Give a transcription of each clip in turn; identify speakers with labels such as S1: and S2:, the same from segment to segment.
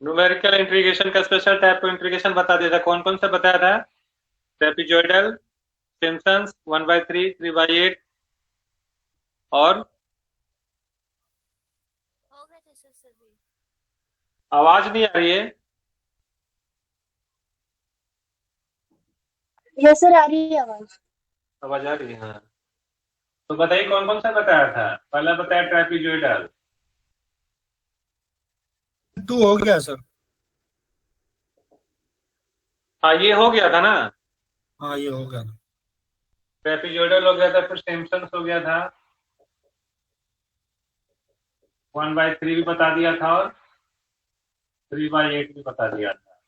S1: Numerical integration का special type को integration बता दिया था। कौन कौन सा बताया था? ट्रेपीजॉइडल, सिम्पसन्स, 1/3, 3/8 और
S2: हो गए थे सर सभी।
S1: आवाज नहीं आ रही है।
S3: यस सर, आ रही है आवाज।
S1: आवाज आ रही है, हाँ। तो बताइए कौन कौन सा बताया था। पहला बताया ट्रेपीजॉइडल।
S4: टू हो गया सर।
S1: हाँ, ये हो गया था ना।
S4: हाँ ये हो गया।
S1: ट्रेपीजॉइडल हो गया था, फिर सिम्पसन्स हो गया था, 1/3 भी बता दिया था और 3/8 भी बता दिया था।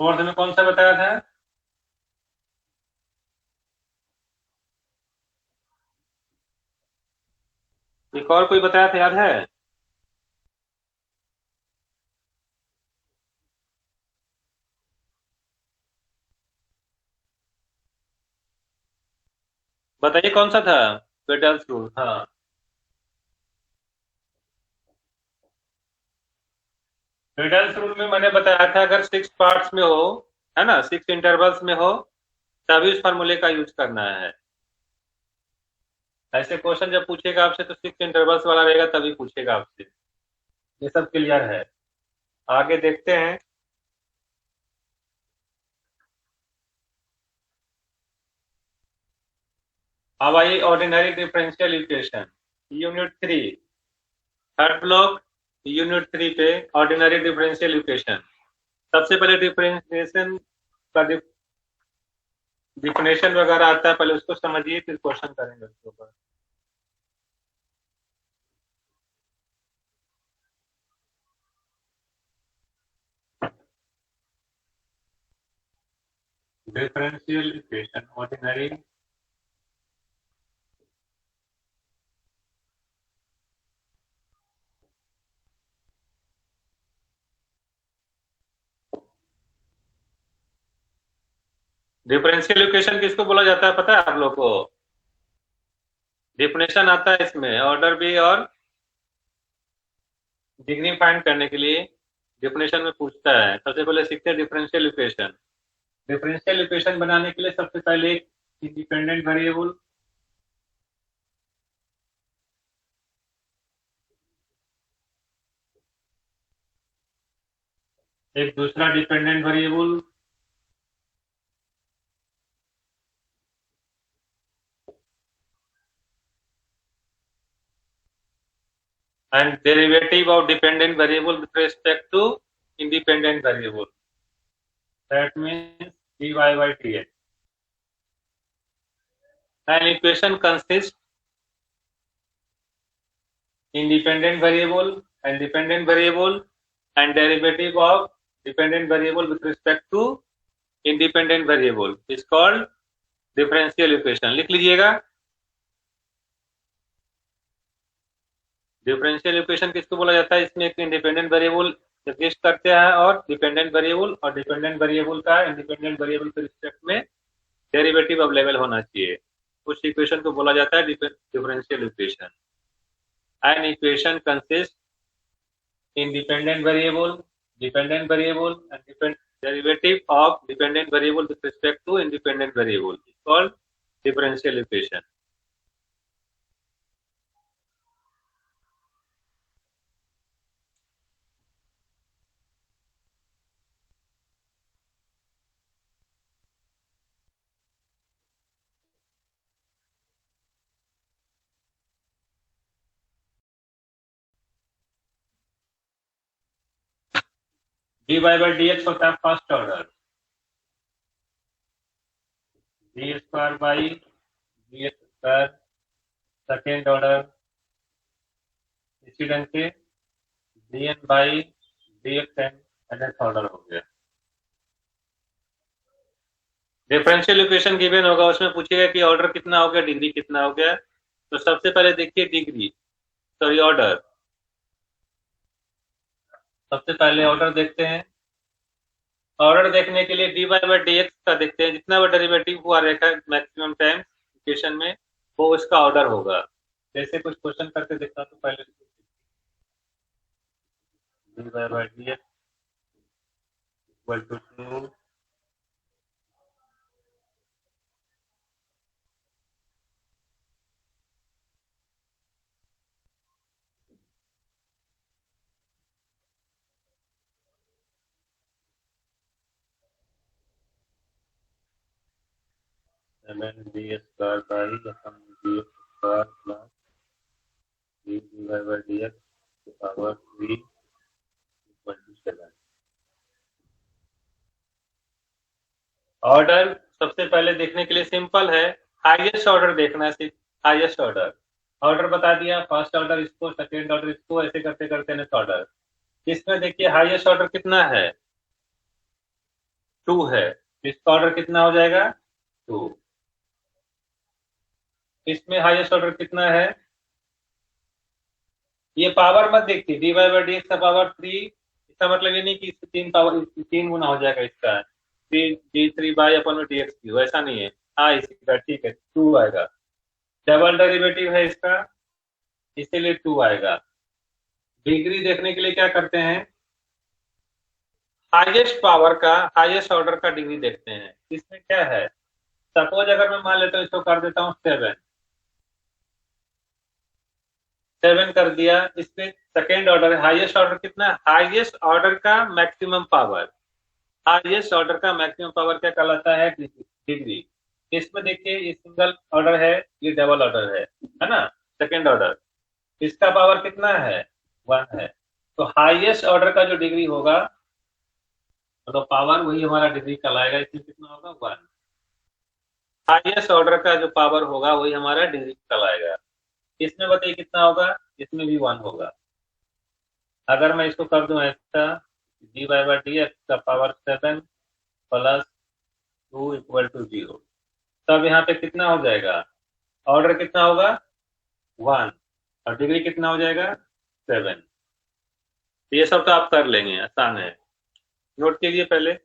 S1: फोर्थ में कौन सा बताया था? एक और कोई बताया था, याद है? बताइए कौन सा था? पेडल्स रूल, हाँ। पेडल्स रूल में मैंने बताया था अगर 6 पार्ट्स में हो, है ना, 6 इंटरवल्स में हो, तभी उस फार्मूले का यूज करना है। ऐसे क्वेश्चन जब पूछेगा आपसे तो 6 इंटरवल्स वाला रहेगा, तभी पूछेगा आपसे। ये सब क्लियर है। आगे देखते हैं। अब आई ordinary differential equation, unit 3, third block, unit 3 पे ऑर्डिनरी डिफरेंशियल इक्वेशन। सबसे पहले डिफरेंशिएशन का डिफिनेशन वगैरह आता है, पहले उसको समझिए फिर क्वेश्चन करेंगे उसके ऊपर। Differential equation ordinary differential equation किसको बोला जाता है पता है आप लोग को? डिफिनेशन आता है इसमें ऑर्डर भी और डिग्री फाइंड करने के लिए डिफिनेशन में पूछता है। सबसे पहले सीखते हैं डिफरेंशियल इक्वेशन। डिफरेंशियल इक्वेशन बनाने के लिए सबसे पहले एक इंडिपेंडेंट वेरिएबल, एक दूसरा dependent variable, and derivative of dependent variable with respect to independent variable. That means dy by dx. An equation consists independent variable and dependent variable and derivative of dependent variable with respect to independent variable is called differential equation. लिख लीजिएगा। Differential equation किसको बोला जाता है? इसमें एक independent variable exist करते हैं और डिपेंडेंट वेरिएबल, और डिपेंडेंट वेरिएबल का इंडिपेंडेंट वेरिएबल के रिस्पेक्ट में डेरिवेटिव अवेलेबल होना चाहिए। उस इक्वेशन को बोला जाता है differential equation. An equation consist independent variable, dependent variable and derivative of dependent variable with respect to independent variable is called differential equation. dy by dx होता है first order, D square by D square second order, इसी ढंग से dn by dxn nth order हो गया। Differential equation given होगा, उसमें पूछेगा कि ऑर्डर कितना हो गया, डिग्री कितना हो गया। तो सबसे पहले देखिए डिग्री, सॉरी ऑर्डर। सबसे पहले ऑर्डर देखते हैं। ऑर्डर देखने के लिए D Y by D x का देखते हैं, जितना भी डेरिवेटिव हुआ रहेगा मैक्सिमम टाइम इक्वेशन में, वो उसका ऑर्डर होगा। जैसे कुछ क्वेश्चन करके देखता तो पहले dy/dx equal to 2 7d square by dx square plus dy/dx power 3 equal to 7। Order सबसे पहले देखने के लिए सिंपल है, हाईएस्ट ऑर्डर देखना है, सिर्फ हाईएस्ट ऑर्डर। ऑर्डर बता दिया, फर्स्ट ऑर्डर इसको, सेकेंड ऑर्डर इसको, ऐसे करते करते नेक्स्ट ऑर्डर। इसमें देखिए हाईएस्ट ऑर्डर कितना है, 2 है, इसका ऑर्डर कितना हो जाएगा 2। इसमें हाईएस्ट ऑर्डर कितना है, ये पावर मत देखिए, dy/dx का पावर 3, इसका मतलब ये नहीं कि इससे 3 गुना हो जाएगा इसका, d3/dx, वैसा नहीं है। हाँ इसी का ठीक है, 2 आएगा। डबल डेरिवेटिव है इसका, इसीलिए 2 आएगा। डिग्री देखने के लिए क्या करते हैं, हाईएस्ट पावर का, हाईएस्ट ऑर्डर का डिग्री देखते हैं। इसमें क्या है, सपोज अगर मैं मान लेता हूँ, इसको कर देता हूँ 7 कर दिया, इसमें सेकेंड ऑर्डर, हाईएस्ट ऑर्डर कितना, हाईएस्ट ऑर्डर का मैक्सिमम पावर, हाईएस्ट ऑर्डर का मैक्सिमम पावर क्या कहलाता है, डिग्री। इसमें देखिए ये सिंगल ऑर्डर है, ये डबल ऑर्डर है ना, सेकेंड ऑर्डर, इसका पावर कितना है 1 है। तो हाईएस्ट ऑर्डर का जो डिग्री होगा, तो पावर वही हमारा डिग्री कहलाएगा, इसमें कितना होगा 1। हाईएस्ट ऑर्डर का जो पावर होगा वही हमारा डिग्री कहलाएगा। इसमें बताइए कितना होगा, इसमें भी 1 होगा। अगर मैं इसको कर दूं ऐसा, dy/dx का पावर 7 प्लस 2 इक्वल टू 0, तब यहाँ पे कितना हो जाएगा, ऑर्डर कितना होगा 1 और डिग्री कितना हो जाएगा 7। ये सब तो आप कर लेंगे, आसान है, नोट कीजिए पहले।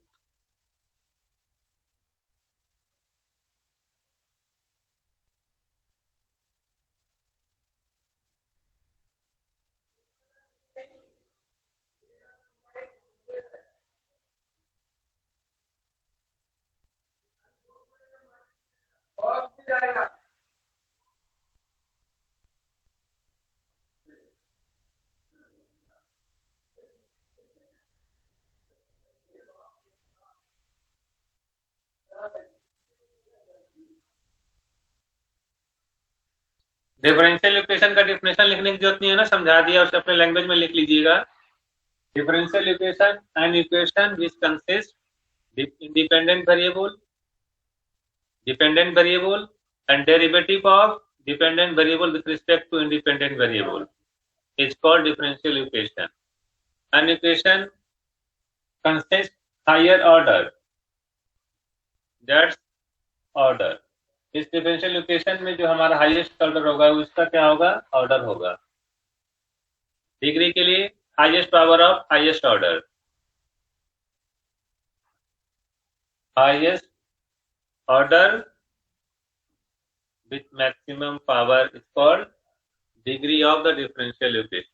S1: डिफरेंशियल इक्वेशन का डिफिनेशन लिखने की जरूरत नहीं है ना, समझा दिया, उसे अपने लैंग्वेज में लिख लीजिएगा। Differential equation an equation which consist independent variable and derivative of dependent variable with respect to independent variable is called differential equation. An equation consists higher order, that's order. इस डिफरेंशियल इक्वेशन में जो हमारा highest order होगा उसका क्या होगा, order होगा। Degree के लिए highest power of highest order, highest order with maximum power is called degree of the differential equation.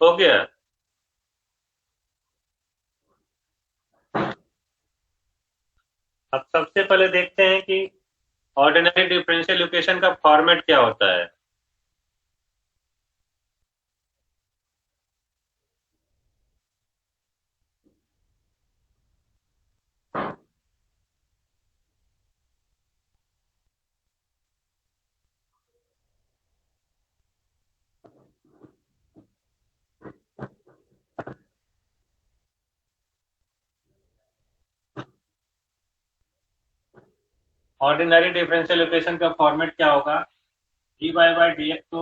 S1: हो गया। अब सबसे पहले देखते हैं कि ऑर्डिनरी डिफरेंशियल इक्वेशन का फॉर्मेट क्या होता है। ऑर्डिनरी डिफरेंशियल इक्वेशन का फॉर्मेट क्या होगा, dy/dx को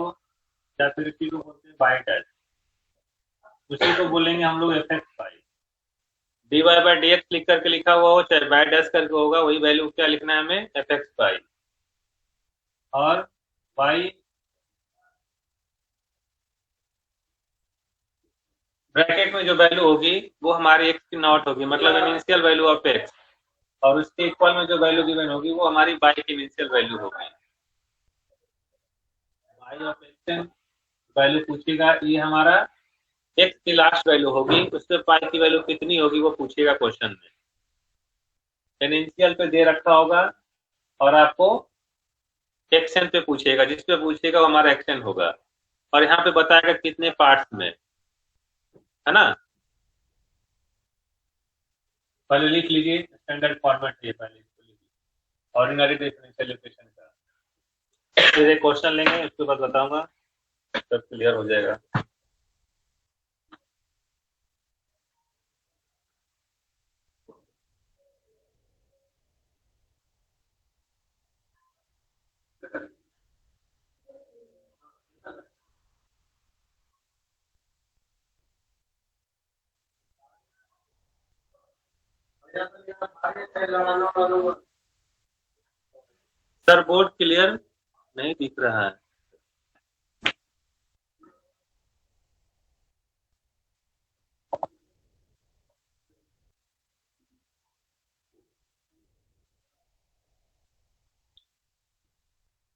S1: या फिर इसी को बोलते हैं बाई डैश, उसी को बोलेंगे हम लोग fx by dy by D x लिख करके लिखा हुआ हो चाहे बाय डैश करके होगा, वही वैल्यू क्या लिखना है हमें, एफ एक्स बाई, और y ब्रैकेट में जो वैल्यू होगी वो हमारी x की नॉट होगी, मतलब इनिशियल वैल्यू ऑफ x, और उसके इक्वल में जो वैल्यू गिवन होगी वो हमारी y की इनिशियल वैल्यू होगी। y ऑफ x वैल्यू पूछेगा, ये हमारा x की लास्ट वैल्यू होगी, उसपे पाई की वैल्यू कितनी होगी वो पूछेगा क्वेश्चन में। इनिशियल पे दे रखा होगा और आपको एक्शन पे पूछेगा, जिस पे पूछेगा वो हमारा एक्शन होगा, और यहाँ पे बताएगा कितने पार्ट्स में, है ना। पहले लिख लीजिए, स्टैंडर्ड फॉर्मेट है पहले इसको लिखिए, ऑर्डिनरी डिफरेंशियल इक्वेशन का। फिर एक क्वेश्चन लेंगे, उसके बाद बताऊंगा, सब क्लियर हो जाएगा। सर बोर्ड क्लियर नहीं दिख रहा है।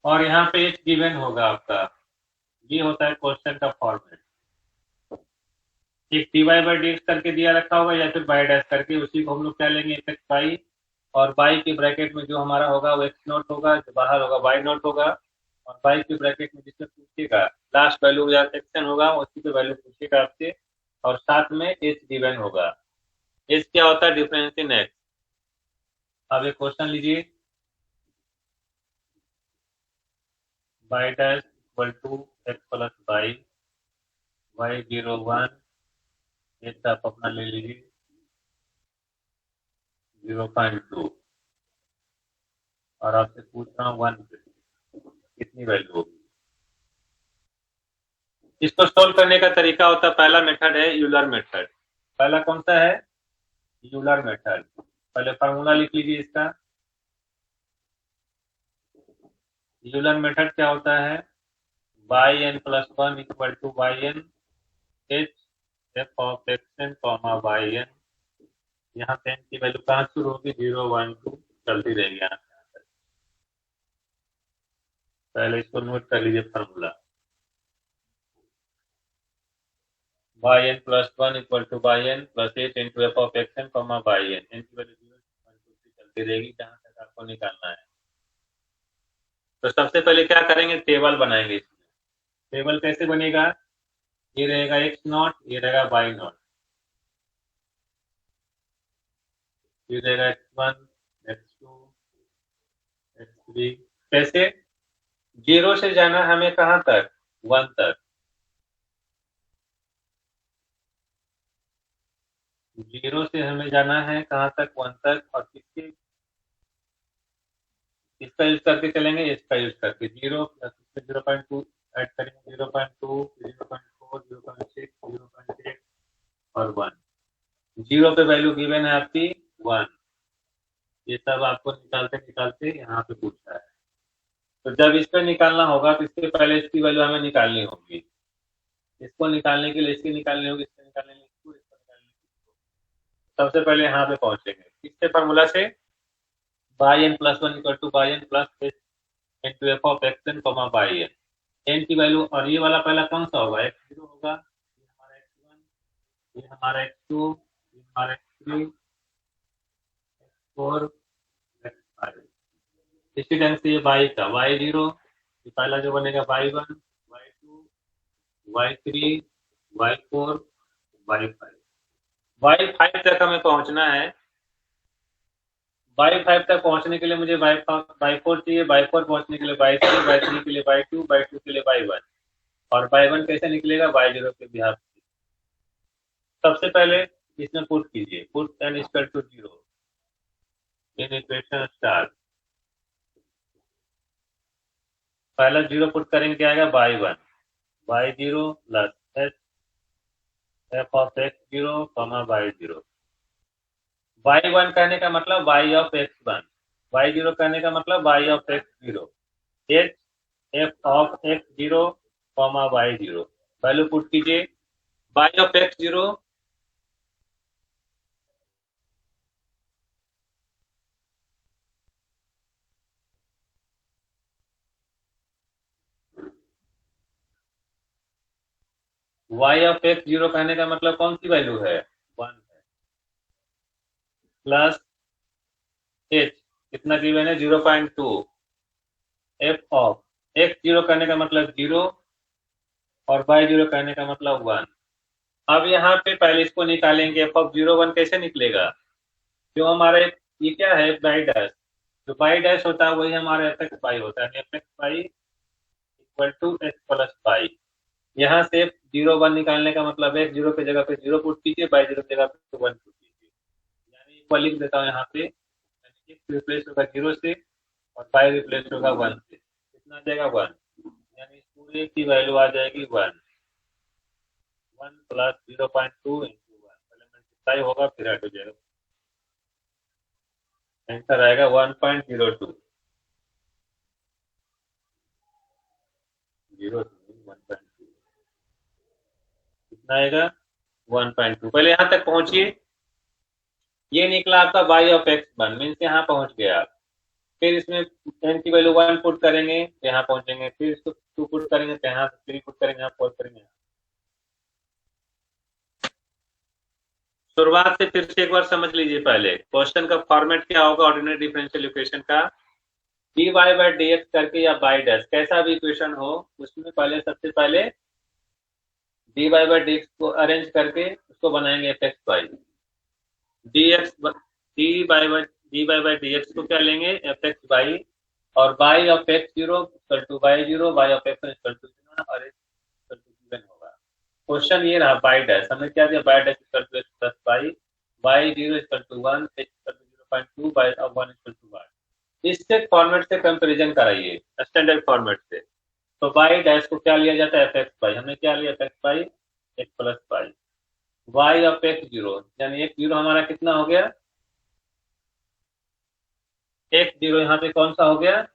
S1: और यहाँ पे एच गिवन होगा आपका, ये होता है क्वेश्चन का फॉर्मेट। एक dy बाई डी एक्स करके दिया रखा होगा या फिर बाई डैश करके, उसी को हम लोग क्या लेंगे, एफ एक्स बाई, और बाई के ब्रैकेट में जो हमारा होगा वो एक्स नॉट होगा, जो बाहर होगा बाई नॉट होगा, और बाई के ब्रैकेट में जिससे पूछेगा लास्ट वैल्यू या सेक्शन होगा उसी पे वैल्यू पूछेगा आपसे, और साथ में एच गिवन होगा। एच क्या होता है, डिफरेंस इन एक्स। अब एक क्वेश्चन लीजिए, y dash equal to x plus y, y 0 1, एक आप अपना ले लीजिए 0.2, और आपसे पूछ रहा हूँ 1 कितनी वैल्यू होगी। इसको सोल्व करने का तरीका होता है, पहला मेथड है यूलर मेथड। पहला कौन सा है, यूलर मेथड। पहले फार्मूला लिख लीजिए इसका। यूलर मेथड क्या होता है, yn plus 1 equal to yn H F of X N comma Y N. यहाँ पे एन की वैल्यू कहाँ शुरू होगी, 0 1 2 चलती रहेगी यहाँ से। पहले इसको नोट कर लीजिए formula, Y N plus 1 equal to Y N plus H into F of X N comma Y N. N की वैल्यू 0 1 2 3 चलती रहेगी जहाँ तक आपको निकालना है। तो सबसे पहले क्या करेंगे, टेबल बनाएंगे। इसमें टेबल कैसे बनेगा, ये रहेगा एक्स नॉट, ये रहेगा वाई नॉट, ये रहेगा x1 x2 x3। कैसे, 0 से जाना हमें कहाँ तक, 1 तक, 0 से हमें जाना है कहाँ तक, 1 तक, और किसके, इसका यूज करके चलेंगे, इसका यूज करके 0 प्लस 0.2 ऐड करेंगे, 0.2 0.4 0.6 0.8 और 1। 0 पे वैल्यू गिवन है आपकी 1। ये सब आपको निकालते निकालते यहाँ पे पूछा है। तो जब इस पे निकालना होगा तो इससे पहले इसकी वैल्यू हमें निकालनी होगी। इसको निकालने के लिए इसकी निकालनी होगी, इसको निकालने के लिए इसको निकालने के लिए। सबसे पहले यहाँ पे पहुंचेंगे किससे, फार्मूला से, Y N plus 1 equal to Y N plus H into F of X N comma Y N. N की वैल्यू, और ये वाला पहला कौन सा होगा, x0 होगा, ये हमारा x1, ये हमारा x2, ये हमारा x3 x4 x5। इसी ढंग से ये y का y0, ये पहला जो बनेगा y1 y2 y3 y4 y5। y5 तक हमें पहुंचना है। y5 तक पहुंचने के लिए मुझे y4 चाहिए, y4 पहुंचने के लिए y3, y3 के लिए y2, y2 के लिए y1, और y1 कैसे निकलेगा, y0 के बिहाफ से। सबसे पहले इसमें पुट कीजिए, put n equal to 0 in equation star. पहला 0 पुट करेंगे, क्या आएगा, y1 y0 plus H F of x0 comma y0। y1 कहने का मतलब y ऑफ x1, y0 कहने का मतलब y of x0, h f of x0 comma y0। Value put कीजिए। y of x0 y of x0 कहने का मतलब कौन सी वैल्यू है, 1 है, प्लस h कितना गिवन है 0.2, f ऑफ x0 कहने का मतलब 0 और y0 कहने का मतलब 1। अब यहाँ पे पहले इसको निकालेंगे, f ऑफ 0 1 कैसे निकलेगा, जो हमारे ये क्या है बाई डैश, जो बाई डैश होता है वही हमारा एफ एक्स बाई होता है, F x by equal to x plus Y. यहाँ से 0 1 निकालने का मतलब है 0 की जगह पे 0 पुट कीजिए, बाई 0 की जगह पे 1 पुट कीजिए, यानी इक्वल लिख देता हूँ यहाँ पे, एक्स रिप्लेस होगा 0 से और बाई रिप्लेस होगा 1 से, कितना आ जाएगा 1, यानी इस पूरे की वैल्यू आ जाएगी 1 प्लस 0.2 इंटू 1, पहले मल्टीप्लाई होगा फिर हट हो जाएगा, आंसर आएगा 1.02, 1.2 कितना आएगा 1.2। पहले यहाँ तक पहुंचिए, ये निकला आपका y ऑफ x1 मीन्स यहाँ पहुंच गया आप, फिर इसमें n की वैल्यू 1 पुट करेंगे यहाँ पहुंचेंगे, फिर इसको 2 पुट करेंगे तो यहाँ 3 पुट करेंगे यहाँ 4 करेंगे। शुरुआत से फिर से एक बार समझ लीजिए, पहले क्वेश्चन का फॉर्मेट क्या होगा ऑर्डिनरी डिफरेंशियल इक्वेशन का, dy बाई dx करके या बाई डैश कैसा भी इक्वेशन हो, उसमें पहले सबसे पहले dy बाई dx को अरेंज करके उसको बनाएंगे F x by dx, dy by dx को क्या लेंगे एफ एक्स बाई, और by of x0 equal to y0, by of x1 equal to कितना और x इक्वल टू गिवन होगा। क्वेश्चन ये रहा बाई डैश, हमने क्या दिया by dash equal to x plus by, y0 equal to 1, x equal to 0.2, by of 1 equal to 1। इससे format से कंपैरिजन कराइए स्टैंडर्ड फॉर्मेट से, तो बाई डैश को क्या लिया जाता है एफ एक्स बाई, हमने क्या लिया F x by x plus by, y of x0 यानी x0 हमारा कितना हो गया, x0 यहाँ पे कौन सा हो गया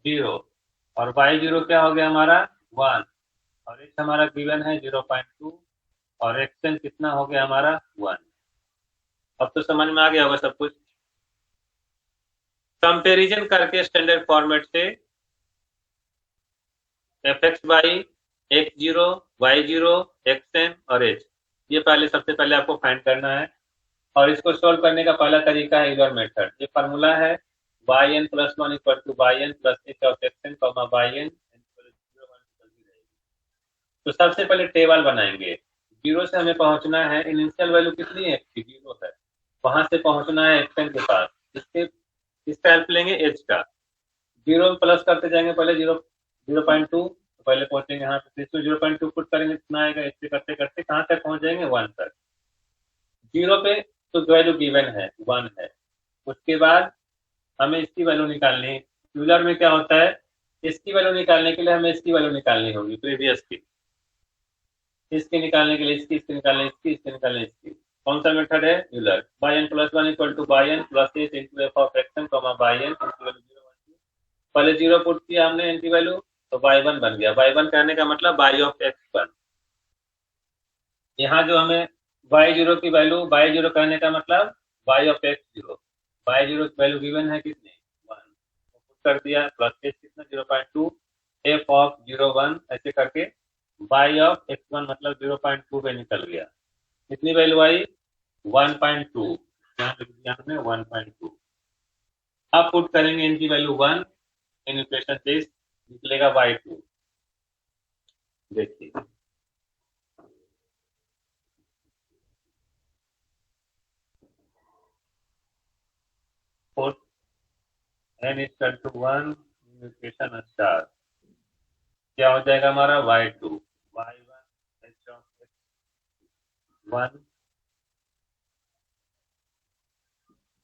S1: 0, और y0 क्या हो गया हमारा 1, और x हमारा गिवन है 0.2 और xn कितना हो गया हमारा 1। अब तो समझ में आ गया होगा सब कुछ। कंपैरिजन करके स्टैंडर्ड फॉर्मेट से F x by x0, y0, xn और h, ये पहले सबसे पहले आपको फाइंड करना है, और इसको सोल्व करने का पहला तरीका है यूलर मेथड। ये फार्मूला है yn plus 1 equal to yn plus h of xn comma yn, तो सबसे पहले टेबल बनाएंगे, 0 से हमें पहुंचना है, इनिशियल वैल्यू कितनी है 0 है, वहां से पहुंचना है xn के पास, इसका हेल्प लेंगे h का, 0 प्लस करते जाएंगे, पहले 0.2 पहले पहुंचेंगे यहाँ पे, इसको 0.2 पुट करेंगे कितना आएगा, इससे करते करते कहाँ तक पहुंच जाएंगे 1 तक, 0 पे तो वैल्यू गिवन है 1 है, उसके बाद हमें इसकी वैल्यू निकालनी है। यूलर में क्या होता है, इसकी वैल्यू निकालने के लिए हमें इसकी वैल्यू निकालनी होगी प्रीवियस की, इसके निकालने के लिए इसकी, इसके निकालने इसकी, इसके निकालने इसकी, कौन सा मेथड है Euler, yn plus 1 equal to yn plus h into F of xn comma yn, पहले 0 पुट किया हमने n की वैल्यू तो y1 बन गया, y1 कहने का मतलब y ऑफ x1, यहाँ जो हमें y0 की वैल्यू, y0 कहने का मतलब y ऑफ x0, y0 की वैल्यू गिवन है कितने 1, तो पुट कर दिया, प्लस h कितना 0.2, f ऑफ 0.1 ऐसे करके y ऑफ x1 मतलब 0.2 पे निकल गया, कितनी वैल्यू आई 1.2, यहाँ लिख दिया हमने 1.2। अब पुट करेंगे इनकी वैल्यू 1 इन इक्वेशन से, निकलेगा y2, देखिए put n equal to 1 in equation star, क्या हो जाएगा हमारा y2, y1 h of x1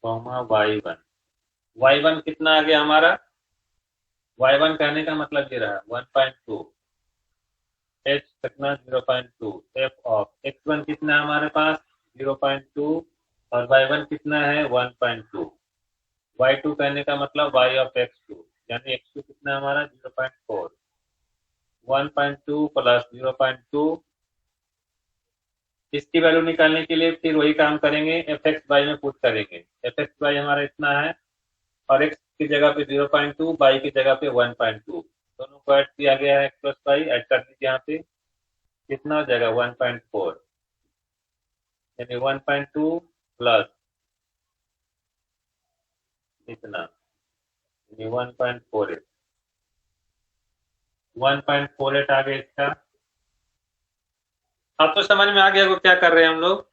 S1: comma y1, y1 कितना आ गया हमारा, y1 कहने का मतलब ये रहा 1.2, h कितना 0.2, f ऑफ x1 कितना है हमारे पास 0.2 और y1 कितना है 1.2। y2 कहने का मतलब y ऑफ x2 यानी x2 कितना है हमारा 0.4। 1.2 प्लस 0.2, इसकी वैल्यू निकालने के लिए फिर वही काम करेंगे, एफ एक्स वाई में पुट करेंगे। एफ एक्स वाई हमारा इतना है और x की जगह पे 0.2, y की जगह पे 1.2, दोनों को ऐड किया गया है, x प्लस वाई ऐड कर दीजिए यहाँ पे, कितना हो जाएगा 1.4, यानी 1.2 प्लस इतना यानी 1.48 आ गया इसका। अब तो समझ में आ गया वो क्या कर रहे हैं हम लोग।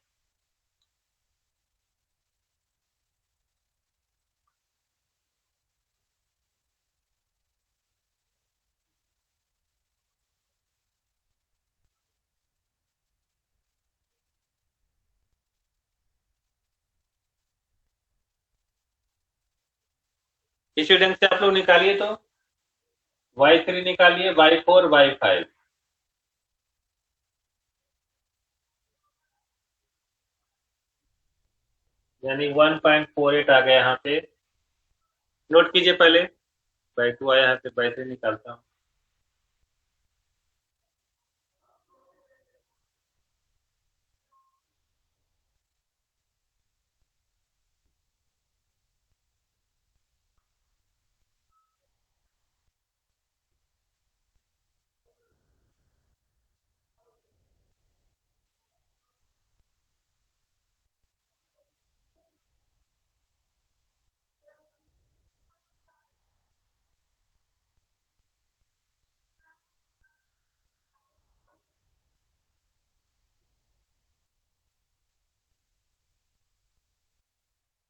S1: इसी ढंग से आप लोग निकालिए तो y3 निकालिए, y4 y5, यानी 1.48 आ गया यहाँ पे। नोट कीजिए पहले, y2 आया यहाँ पे, y3 निकालता हूँ।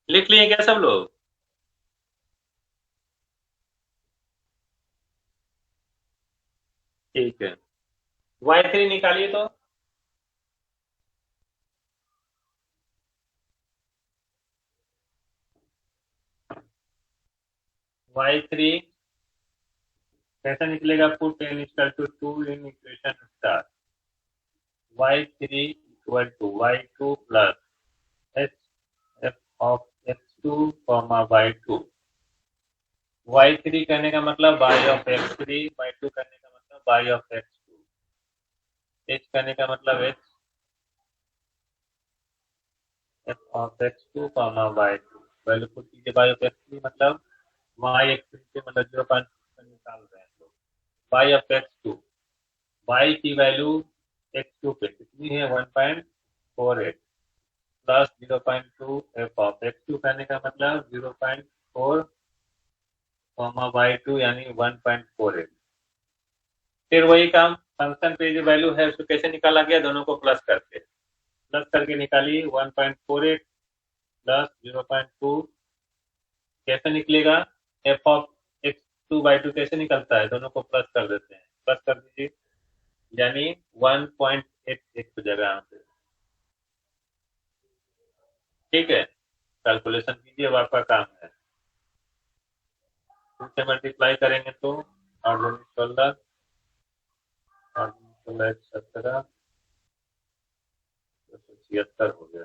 S1: लिख लिए क्या सब लोग? ठीक है, y3 निकालिए तो। y3 कैसा निकलेगा, put n equal to 2 in equation star, y3 equal to y2 plus h f of x2 y2। y3 कहने का मतलब y ऑफ x3, y2 कहने का मतलब y ऑफ x2, h कहने का मतलब h f of x2 y2। Value put कीजिए, y ऑफ x3 मतलब y x3 से मतलब 0.5 निकाल रहे हैं तो y ऑफ x2, y की वैल्यू x2 पे कितनी है 1.48 प्लस 0.2 f ऑफ x2 कहने का मतलब 0.4 y2 यानी 1.48। फिर वही काम, फंक्शन पे जो वैल्यू है उसको कैसे निकाला गया, दोनों को प्लस करके निकालिए। 1.48 प्लस 0.2 कैसे निकलेगा, f ऑफ x2 y2 कैसे निकलता है, दोनों को प्लस कर देते हैं, प्लस कर दीजिए, यानी 1.88 हो जाएगा यहाँ पे। ठीक है, कैलकुलेशन कीजिए, अब आपका काम है। 2 से मल्टीप्लाई करेंगे तो 8 दूनी 16, 8 दूनी 16 17, 76 हो गया।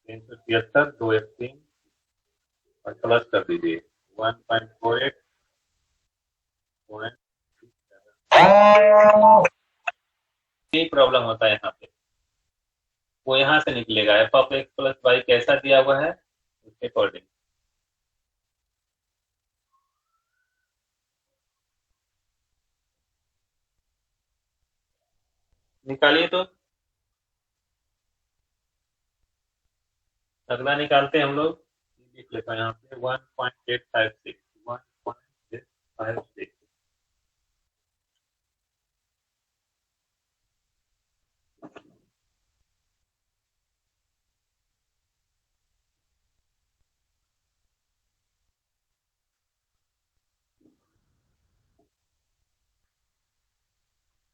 S1: 376, 2 1 3 और प्लस कर दीजिए 1.48 प्रॉब्लम होता है यहाँ पे, वो यहाँ से निकलेगा, F of x plus Y कैसा दिया हुआ है उसके अकॉर्डिंग निकालिए तो। अगला निकालते हैं हम लोग, लिख लेते हैं यहाँ पे 1.856, 1.856।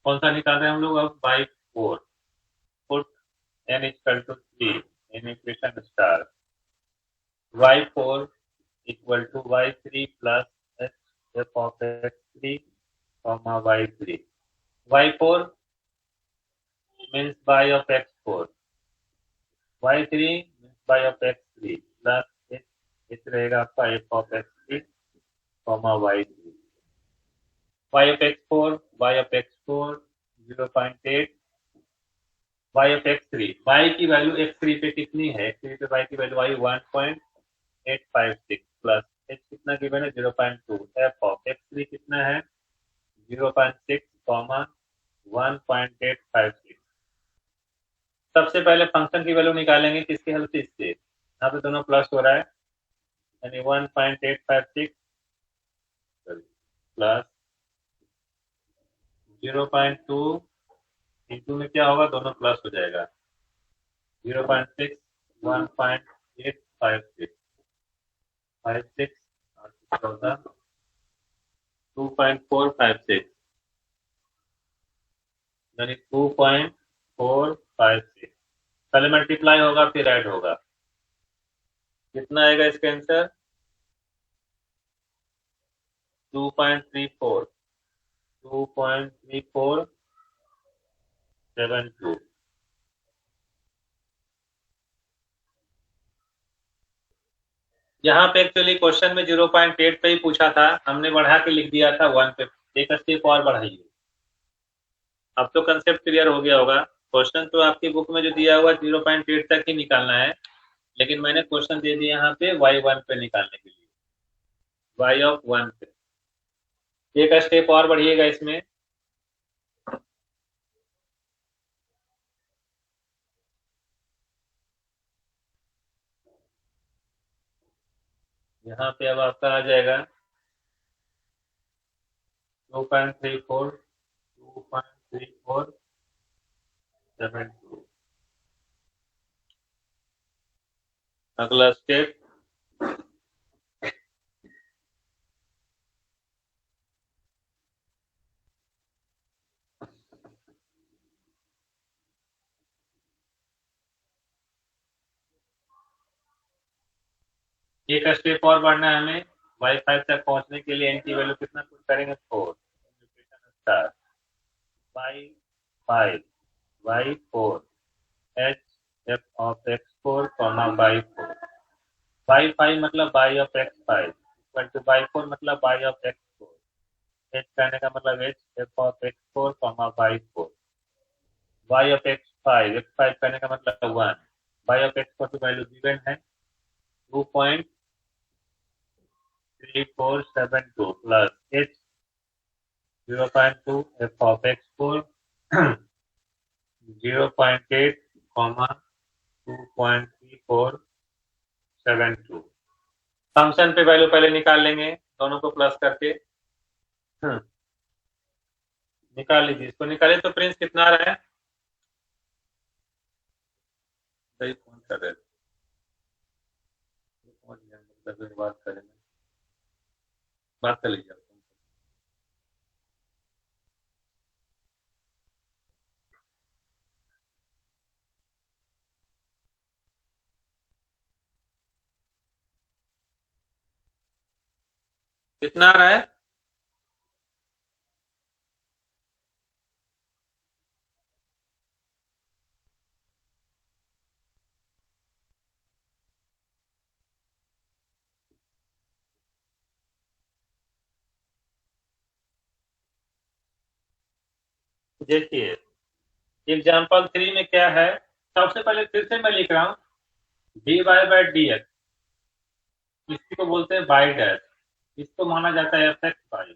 S1: कौन सा निकाल रहे हैं हम लोग अब, Y 4, put n equal to 3 in equation star, y4 equal to y3 plus h f of x3 y3। y4 means y of x4, y3 means y of x3 plus h रहेगा आपका f of x3 comma y3, y of x4 0.8, y of x3, y की value x3 पे कितनी है, x3 पे y की value आई 1.856 plus h कितना given है 0.2, f of x3 कितना है 0.6 कॉमा 1.856। सबसे पहले फंक्शन की वैल्यू निकालेंगे किसकी हेल्प से, इससे। यहाँ पे दोनों प्लस हो रहा है, यानी 1.856 प्लस 0.2 इंटू में क्या होगा, दोनों प्लस हो जाएगा 0.6 1.856 56 14 2.456 यानी 2.456। पहले मल्टीप्लाई होगा फिर ऐड होगा, कितना आएगा इसका आंसर 2.3472। यहाँ पे एक्चुअली क्वेश्चन में 0.8 पे ही पूछा था, हमने बढ़ा के लिख दिया था 1 पे, एक स्टेप और बढ़ाइए। अब तो कंसेप्ट क्लियर हो गया होगा। क्वेश्चन तो आपकी बुक में जो दिया हुआ 0.8 तक ही निकालना है, लेकिन मैंने क्वेश्चन दे दिया यहाँ पे y1 पे निकालने के लिए, y of 1 पे। एक स्टेप और बढ़िएगा इसमें, यहाँ पे अब आपका आ जाएगा 2.3472। अगला स्टेप एक स्टेप और बढ़ना है हमें, y5 तक पहुंचने के लिए n की वैल्यू कितना कुछ करेंगे 4 star y5 y4 h f of x4 y4, y5 मतलब y of x5 equal to y4 मतलब y of x4, h कहने का मतलब h f of x4 y4, y of x5 x5 कहने का मतलब 1, y of x4 की value given है 2.3472 plus h 0.2 f of x4 0.8 comma 2.3472। Function पे वैल्यू पहले निकाल लेंगे, दोनों को प्लस करके निकाल लीजिए। इसको निकाले तो प्रिंस कितना आ रहा है, सही फोन कर रहे थे, मतलब बात करेंगे, बात कर लीजिए। कितना आ रहा है, देखिए एग्जाम्पल 3 में क्या है। सबसे पहले फिर से मैं लिख रहा हूँ dy बाई डी एक्स, इसी को बोलते हैं बाई डैश, इसको माना जाता है F x by.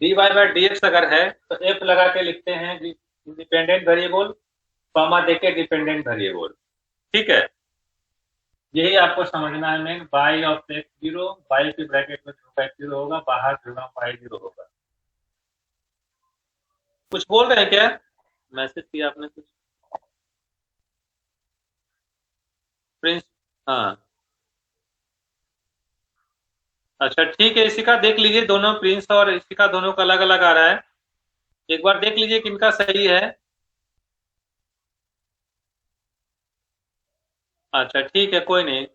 S1: dy by D x अगर है तो f लगा के लिखते हैं इंडिपेंडेंट वेरिएबल, कॉमा देके डिपेंडेंट वेरिएबल, ठीक है। यही आपको समझना है main, by of x zero, by की ब्रैकेट में जीरो होगा, बाहर जीरो बाई जीरो होगा। कुछ बोल रहे हैं क्या, मैसेज किया आपने कुछ प्रिंस? हाँ अच्छा ठीक है, इसी का देख लीजिए, दोनों प्रिंस और इसी का दोनों का अलग अलग आ रहा है, एक बार देख लीजिए किनका सही है। अच्छा ठीक है, कोई नहीं,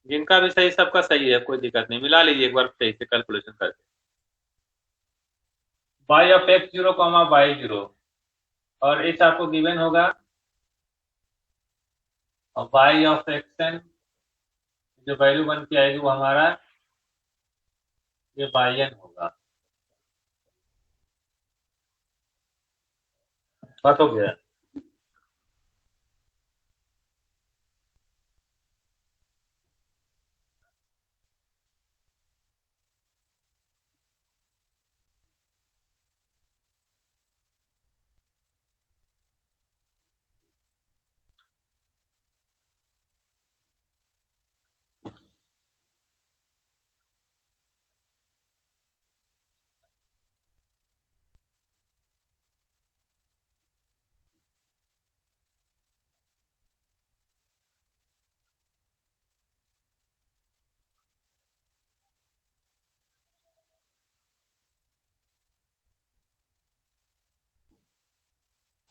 S1: जिनका भी सही सबका सही है, कोई दिक्कत नहीं, मिला लीजिए एक बार सही से कैलकुलेशन करके। By of x zero comma by zero, और एच आपको गिवन होगा और y ऑफ एक्सन जो वैल्यू बन के आएगी वो हमारा ये yn होगा। बात हो गया।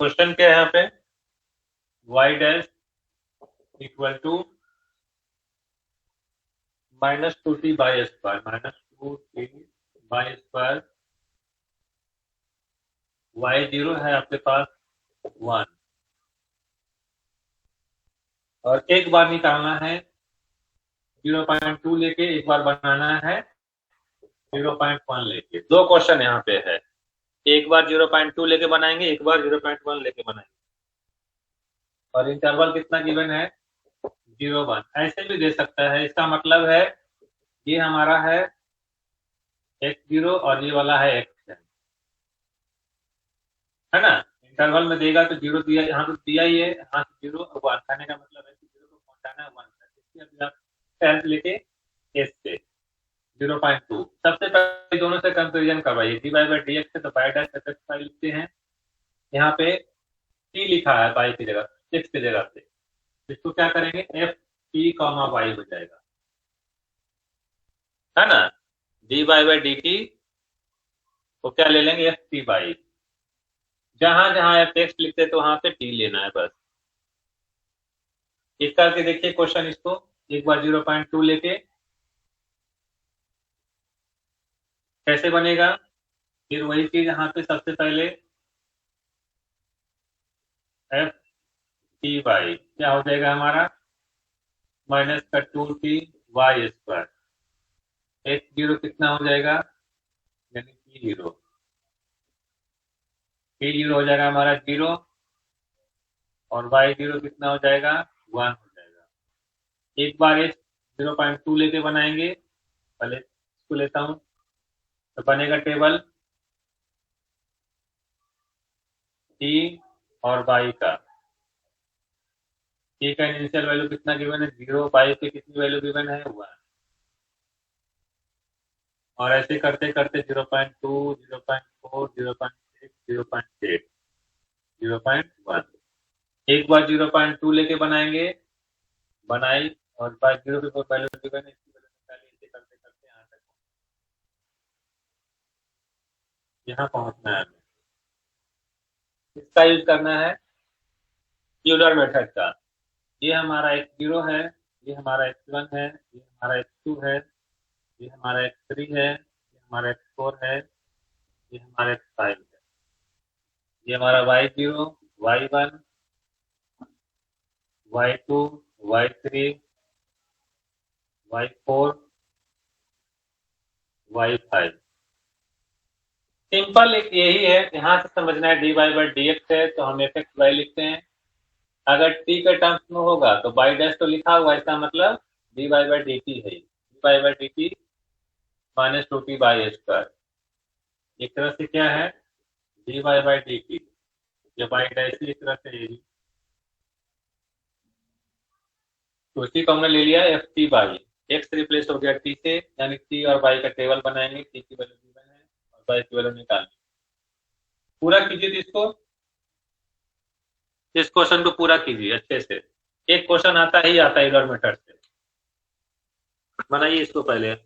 S1: क्वेश्चन क्या है यहाँ पे, y dash equal to -2t Y square, -2t Y square, y0 है आपके पास 1 और एक बार निकालना है 0.2 लेके, एक बार बनाना है 0.1 लेके। दो क्वेश्चन यहाँ पे है, एक बार 0.2 लेके बनाएंगे, एक बार 0.1 लेके बनाएंगे। और इंटरवल कितना गिवन है 0-1। ऐसे भी दे सकता है, इसका मतलब है ये हमारा है x0 और ये वाला है x है ना। इंटरवल में देगा तो 0 दिया, यहाँ तो दिया ही है, यहाँ से 0 और 1 कहने का मतलब है कि 0 को पहुंचाना है 1 तक। इसलिए अभी आप टेंथ लेके s से 0.2 सबसे पहले दोनों से कंपेरिजन करवाइए, dy बाई dx है तो बाई डैश f लिखते हैं। यहाँ पे t लिखा है बाई की जगह, x की जगह पे, इसको क्या करेंगे f t कॉमा y हो जाएगा, है ना। dy बाई dt को क्या ले लेंगे f t बाई, जहां जहां f x लिखते तो वहां पे t लेना है बस। इस करके देखिए क्वेश्चन, इसको एक बार 0.2 लेके कैसे बनेगा, फिर वही चीज यहाँ पे सबसे पहले एफ टी वाई क्या हो जाएगा हमारा -2t वाई स्क्वायर, x0 कितना हो जाएगा यानी t0 हो जाएगा हमारा 0 और y0 कितना हो जाएगा 1 हो जाएगा। एक बार इस 0.2 लेके बनाएंगे, पहले इसको लेता हूं तो बनेगा टेबल t और y का, t का इनिशियल वैल्यू कितना गिवन है 0, y की कितनी वैल्यू गिवन है 1, और ऐसे करते करते 0.2 0.4 0.6 0.8 0.1 एक बार 0.2 लेके बनाएंगे, बनाई और बाय 0 के वैल्यू गिवन है, इसकी वैल्यू निकाली, ऐसे करते करते यहाँ पहुंचना है हमें। इसका यूज करना है यूलर मेथड का। ये हमारा x0 है, ये हमारा x1 है, ये हमारा x2 है, ये हमारा x3 है, ये हमारा x4 है, ये हमारा x5 है, ये हमारा y0 y1 y2 y3 y4 y5। Simple एक यही है, यहाँ से समझना है dy बाई dx है तो हम fx y लिखते हैं, अगर t के टर्म्स में होगा तो बाई डैश तो लिखा हुआ, इसका मतलब dy बाई dt है, dy by dt -2t Y square, एक तरह से क्या है dy बाई dt, ये बाई डैश इस तरह से है, तो इसी को हमने ले लिया F T by, x replace हो गया टी से, यानी टी और बाई का टेबल बनाएंगे, टी की वैल्यू गिवन है और बाई की वैल्यू निकालनी। पूरा कीजिए इसको, इस क्वेश्चन को पूरा कीजिए अच्छे से, एक क्वेश्चन आता ही आता है यूलर मेथड से। बनाइए इसको पहले।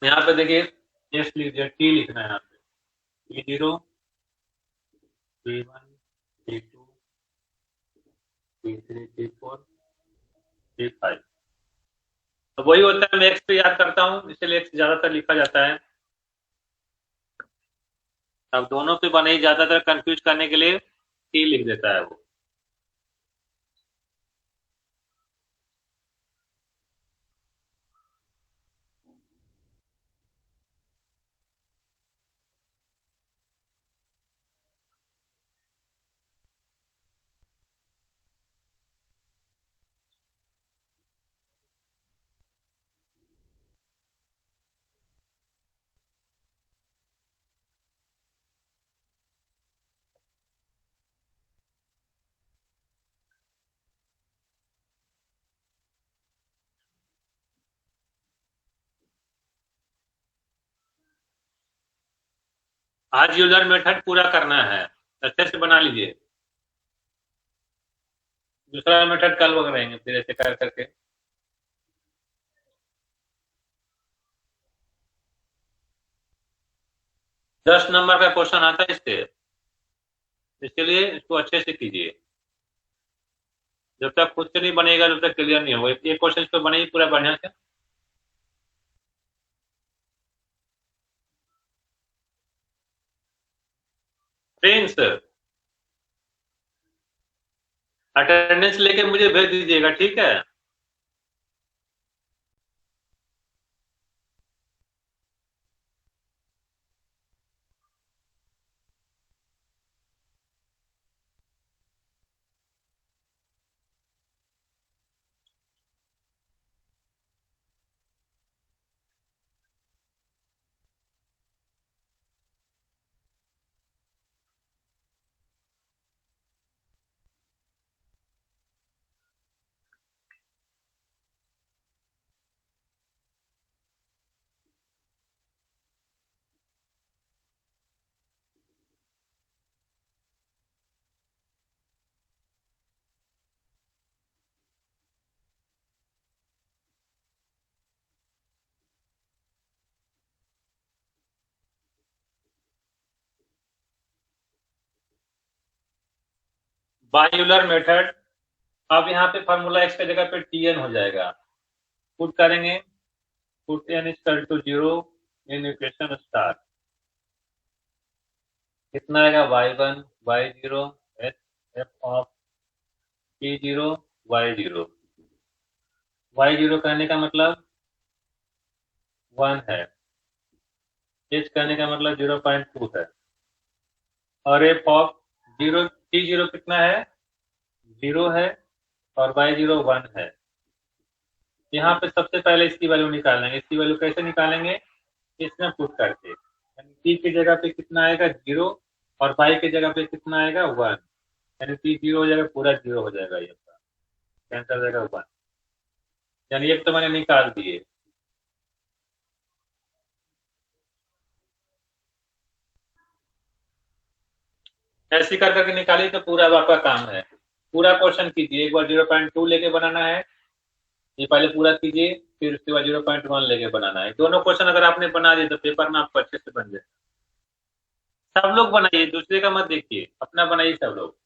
S1: यहाँ पे देखिए एस लिख दिया, टी लिखना है यहाँ पे, T0, T1, T2, T3, T4, T5। तो वही होता है, मैं एक्स पे याद करता हूँ, इसलिए एक्स ज्यादातर लिखा जाता है। अब दोनों पे बने ही, ज्यादातर कंफ्यूज करने के लिए टी लिख देता है वो। आज यूलर मेथड पूरा करना है, अच्छे से बना लीजिए। दूसरा मेथड कल रहेंगे फिर ऐसे कर करके। दस नंबर का क्वेश्चन आता है इससे, इसलिए इसको अच्छे से कीजिए। जब तक खुद से नहीं बनेगा तब तक क्लियर नहीं होगा। एक क्वेश्चन इस पर बने पूरा बढ़िया से। फ्रेंड्स, अटेंडेंस लेके मुझे भेज दीजिएगा, ठीक है? बायूलर मेथड। अब यहाँ पे फार्मूला एक्स की जगह पे टीएन हो जाएगा। पुट करेंगे, put N equal to 0 in equation star. कितना आएगा? y1 y0 F of t0 y0। y0 कहने का मतलब 1 है, h कहने का मतलब 0.2 है, और एफ ऑफ t0 कितना है? 0 है, और y0 1 है। यहाँ पे सबसे पहले इसकी वैल्यू निकालेंगे। इसकी वैल्यू कैसे निकालेंगे? इसमें पुट करके, यानी t की जगह पे कितना आएगा? 0, और y की जगह पे कितना आएगा? 1, यानी t 0 हो जाएगा, पूरा 0 हो जाएगा, ये कैंसिल हो जाएगा 1, यानी एक तो मैंने निकाल दिए। ऐसे कर करके निकालिए तो पूरा आपका काम है। पूरा क्वेश्चन कीजिए, एक बार 0.2 लेके बनाना है, ये पहले पूरा कीजिए, फिर उसके बाद 0.1 लेके बनाना है। दोनों क्वेश्चन अगर आपने बना दिए तो पेपर में आपको अच्छे से बन जाए। सब लोग बनाइए, दूसरे का मत देखिए, अपना बनाइए सब लोग।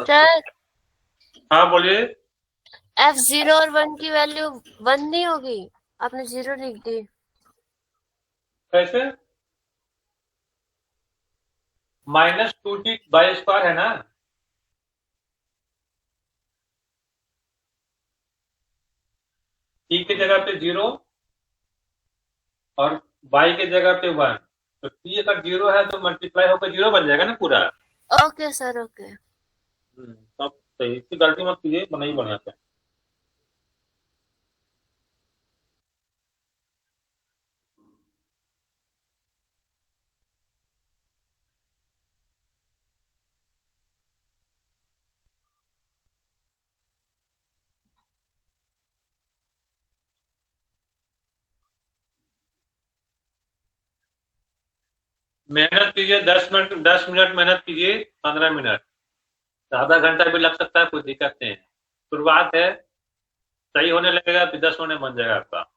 S2: सर
S1: हाँ बोलिए।
S2: F0 और 1 की वैल्यू 1 नहीं होगी, आपने 0 लिख दी।
S1: कैसे? -2t/2 है ना? t की जगह पे 0 और y की जगह पे 1, तो t अगर 0 है तो मल्टीप्लाई होकर 0 बन जाएगा ना पूरा।
S2: Okay sir, okay.
S1: तब सही, इसकी गलती मत कीजिए, बनाइए बढ़िया से। मेहनत कीजिए, 10 मिनट मेहनत कीजिए, 15 मिनट, आधा घंटा भी लग सकता है, कोई दिक्कत नहीं है। शुरुआत है, सही होने लगेगा फिर 10 होने बन जाएगा आपका।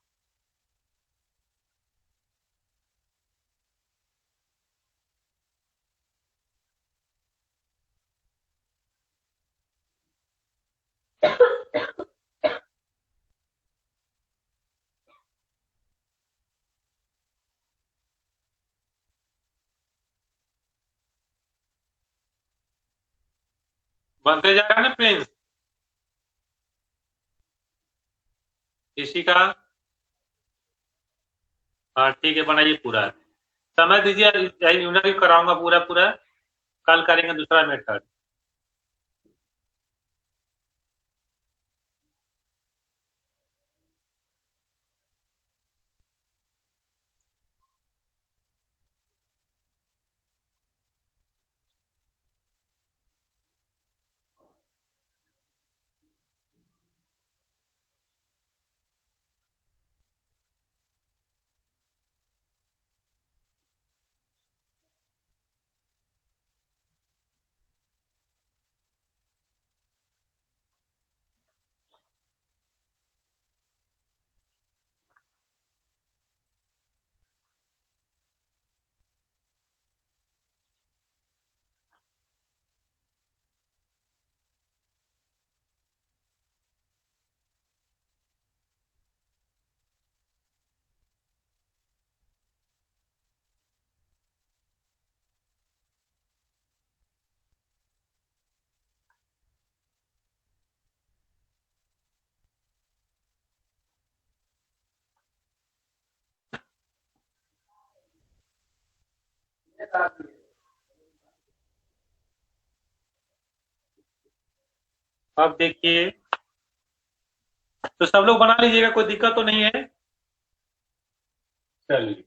S1: बनते जाएगा ना प्रिंस, इसी का। हाँ ठीक है, बनाइए पूरा, समय दीजिए, यूनिट कराऊंगा पूरा पूरा, कल करेंगे दूसरा मेथड। अब देखिए, तो सब लोग बना लीजिएगा, कोई दिक्कत तो नहीं है। चलिए,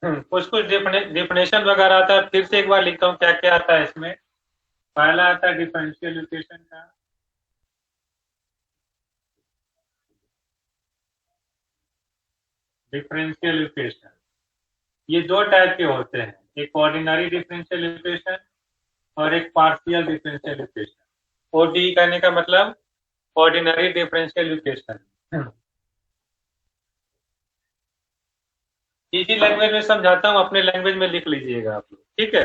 S1: कुछ कुछ डिफिनेशन वगैरह आता है, फिर से एक बार लिखता हूँ क्या क्या आता है इसमें। पहला आता है डिफरेंशियल इक्वेशन का, डिफरेंशियल इक्वेशन, ये दो टाइप के होते हैं, एक ऑर्डिनरी डिफरेंशियल इक्वेशन और एक पार्शियल डिफरेंशियल इक्वेशन। ओडी कहने का मतलब ऑर्डिनरी डिफरेंशियल इक्वेशन। इसी लैंग्वेज में समझाता हूँ, अपने लैंग्वेज में लिख लीजिएगा आप लोग, ठीक है।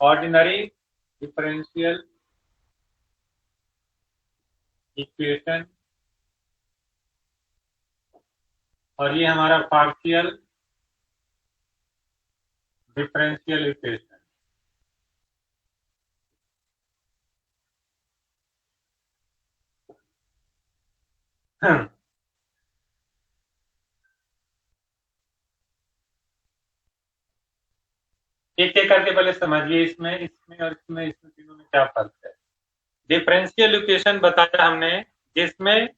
S1: ऑर्डिनरी डिफरेंशियल इक्वेशन, और ये हमारा पार्शियल डिफरेंशियल इक्वेशन। एक एक करके पहले समझिए, इसमें इसमें और इसमें तीनों में क्या फर्क है। डिफरेंशियल इक्वेशन बताया हमने, जिसमें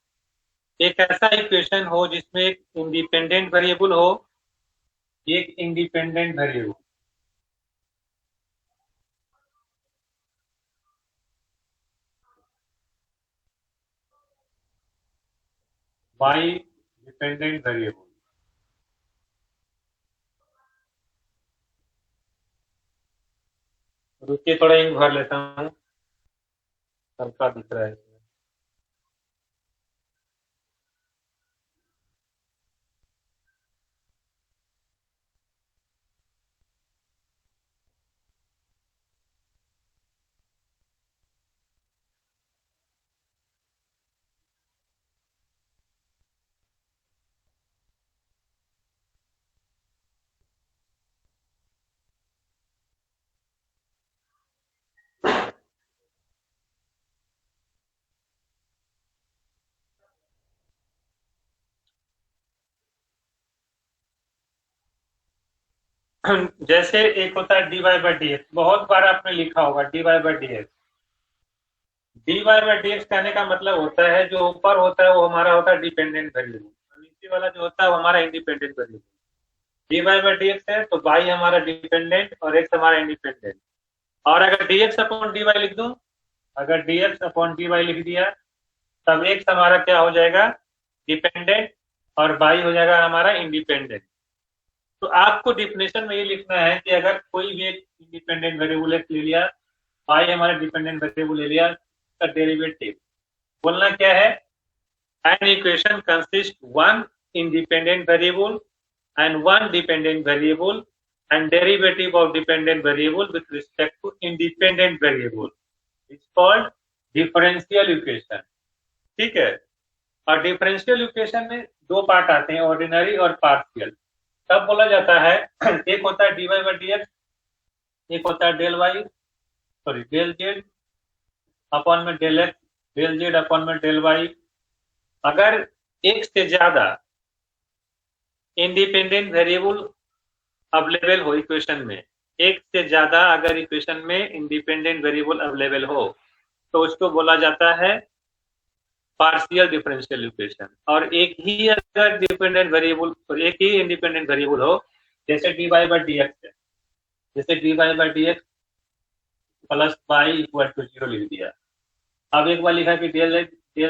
S1: एक ऐसा इक्वेशन हो जिसमें एक इंडिपेंडेंट वेरिएबल हो, एक independent variable, Y dependent variable. रुकिए, थोड़ा इंक भर लेता हूँ, हल्का दिख रहा है इसमें। जैसे एक होता है D Y by D X, बहुत बार आपने लिखा होगा D Y by D X. D Y by D X कहने का मतलब होता है जो ऊपर होता है वो हमारा होता है डिपेंडेंट वेरिएबल, नीचे वाला जो होता है वो हमारा independent variable, dy by dx है तो y हमारा डिपेंडेंट और x हमारा इंडिपेंडेंट। और अगर dx अपॉन dy लिख दूं, अगर dx अपॉन dy लिख दिया तब x हमारा क्या हो जाएगा, डिपेंडेंट, और y हो जाएगा हमारा इंडिपेंडेंट। तो आपको डिफिनेशन में ये लिखना है कि अगर कोई भी एक इंडिपेंडेंट वेरिएबल ले लिया, y हमारा डिपेंडेंट वेरिएबल ले लिया, का डेरिवेटिव बोलना क्या है, an equation consists one independent variable and one dependent variable and derivative of dependent variable with respect to independent variable is called differential equation। ठीक है, और डिफरेंशियल इक्वेशन में दो पार्ट आते हैं, ऑर्डिनरी और पार्शियल। तब बोला जाता है एक होता है dy बाई dx, एक होता है डेल z अपॉन में del x, del z upon में डेल y। अगर एक से ज्यादा इंडिपेंडेंट वेरिएबल अवेलेबल हो इक्वेशन में, एक से ज्यादा अगर इक्वेशन में इंडिपेंडेंट वेरिएबल अवेलेबल हो तो उसको बोला जाता है पार्शियल डिफरेंशियल इक्वेशन। और एक ही अगर डिपेंडेंट वेरिएबल और एक ही इंडिपेंडेंट वेरिएबल हो, जैसे dy बाई dx है, जैसे dy by dx plus y equal to 0 लिख दिया। अब एक बार लिखा कि del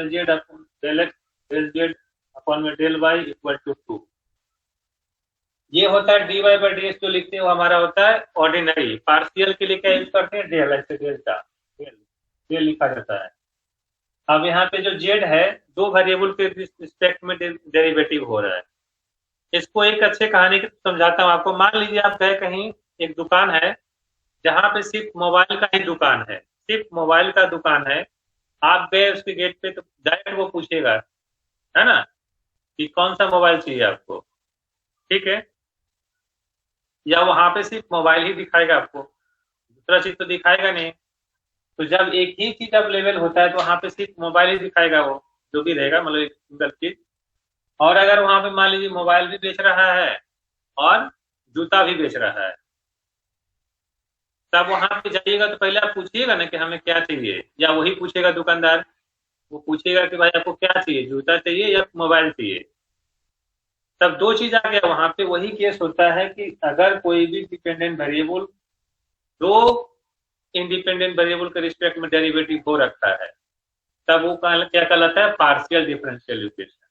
S1: z upon del x del z upon में डेल y इक्वल टू 2। ये होता है dy बाई dx जो लिखते हैं वो हमारा होता है ऑर्डिनरी। पार्शियल के लिए क्या यूज करते हैं, डेल, ऐसे डेल्टा डेल लिखा जाता है। अब यहाँ पे जो z है, दो वेरिएबल के रिस्पेक्ट में डेरिवेटिव हो रहा है। इसको एक अच्छे कहानी की समझाता हूँ आपको। मान लीजिए आप गए कहीं, एक दुकान है जहाँ पे सिर्फ मोबाइल का ही दुकान है, सिर्फ मोबाइल का दुकान है। आप गए उसके गेट पे तो डायरेक्ट वो पूछेगा, है ना, कि कौन सा मोबाइल चाहिए आपको, ठीक है, या वहां पे सिर्फ मोबाइल ही दिखाएगा आपको, दूसरा चीज तो दिखाएगा नहीं। तो जब एक ही चीज अवेलेबल होता है तो वहां पे सिर्फ मोबाइल ही दिखाएगा, वो जो भी रहेगा, मतलब एक सिंगल चीज। और अगर वहां पे मान लीजिए मोबाइल भी बेच रहा है और जूता भी बेच रहा है, तब वहां पे जाइएगा तो पहले आप पूछिएगा ना कि हमें क्या चाहिए, या वही पूछेगा दुकानदार, वो पूछेगा कि भाई आपको क्या चाहिए, जूता चाहिए या मोबाइल चाहिए। तब दो चीज आ गया वहां पे। वही केस होता है कि अगर कोई भी डिपेंडेंट वेरिएबल दो इंडिपेंडेंट वेरिएबल के रिस्पेक्ट में डेरिवेटिव हो रखा है, तब वो क्या कहलाता है, partial differential equation.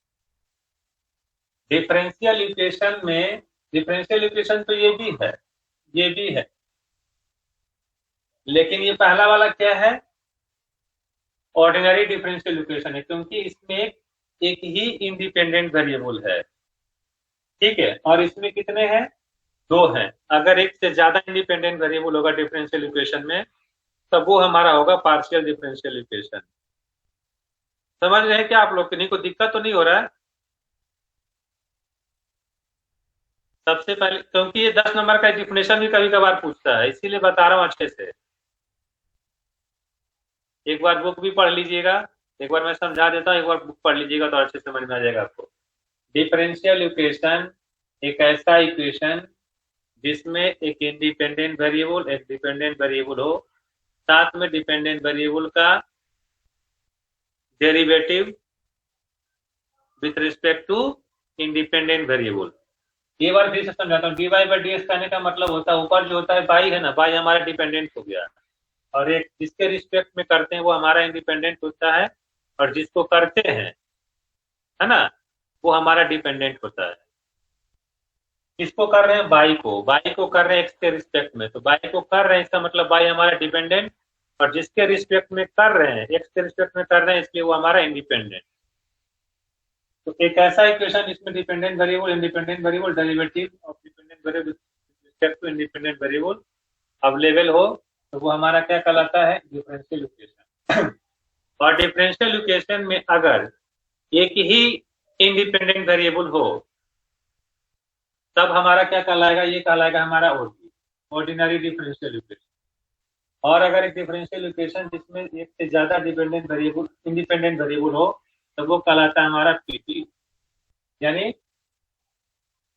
S1: Differential equation में, डिफरेंशियल इक्वेशन तो ये भी है, ये भी है, लेकिन ये पहला वाला क्या है, ऑर्डिनरी डिफरेंशियल इक्वेशन है, क्योंकि इसमें एक ही इंडिपेंडेंट वेरिएबल है, ठीक है, और इसमें कितने हैं, दो हैं। अगर एक से ज्यादा इंडिपेंडेंट वेरिएबल होगा डिफरेंशियल इक्वेशन में, तब वो हमारा होगा पार्शियल डिफरेंशियल इक्वेशन। समझ रहे हैं क्या आप लोग? किन्हीं को दिक्कत तो नहीं हो रहा है? सबसे पहले, क्योंकि ये 10 नंबर का डिफिनेशन भी कभी कभार पूछता है, इसीलिए बता रहा हूँ अच्छे से। एक बार बुक भी पढ़ लीजिएगा, एक बार मैं समझा देता हूँ, एक बार बुक पढ़ लीजिएगा तो अच्छे से समझ में आ जाएगा आपको। डिफरेंशियल इक्वेशन एक ऐसा इक्वेशन जिसमें एक इंडिपेंडेंट वेरिएबल, एक डिपेंडेंट वेरिएबल हो, साथ में डिपेंडेंट वेरिएबल का derivative with respect to independent variable. ये बार फिर से समझाता हूँ। dy बाई dx कहने का मतलब होता है, ऊपर जो होता है y है ना, y हमारा डिपेंडेंट हो गया, और एक जिसके रिस्पेक्ट में करते हैं वो हमारा इंडिपेंडेंट होता है, और जिसको करते हैं, है ना, वो हमारा डिपेंडेंट होता है। किसको कर रहे हैं, y को कर रहे हैं x के रिस्पेक्ट में, तो y को कर रहे हैं, इसका मतलब y हमारा डिपेंडेंट, और जिसके रिस्पेक्ट में कर रहे हैं, x के रिस्पेक्ट में कर रहे हैं, इसलिए वो हमारा इंडिपेंडेंट। तो एक ऐसा इक्वेशन जिसमें dependent variable, independent variable, derivative of dependent variable respect to independent variable available हो, तो वो हमारा क्या कहलाता है, डिफरेंशियल इक्वेशन। और डिफरेंशियल इक्वेशन में अगर एक ही इंडिपेंडेंट वेरिएबल हो, तब हमारा क्या कहलाएगा, ये कहलाएगा हमारा ऑर्डिनरी डिफरेंशियल इक्वेशन। और अगर एक डिफरेंशियल इक्वेशन जिसमें एक से ज्यादा डिपेंडेंट वेरिएबल, इंडिपेंडेंट वेरिएबल हो, तो वो कहलाता है हमारा पीटी, यानी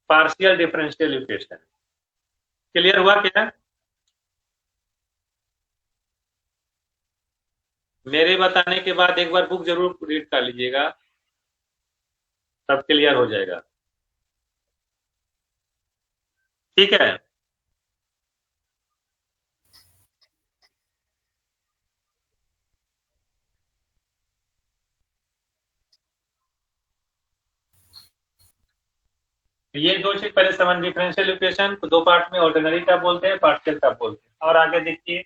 S1: पार्शियल डिफरेंशियल इक्वेशन। क्लियर हुआ क्या? मेरे बताने के बाद एक बार बुक जरूर रीड कर लीजिएगा, सब क्लियर हो जाएगा। ठीक है, ये दो चीज पहले समझ, डिफरेंशियल इक्वेशन को दो पार्ट में ऑर्डिनरी का बोलते हैं, पार्शियल का बोलते हैं। और आगे देखिए,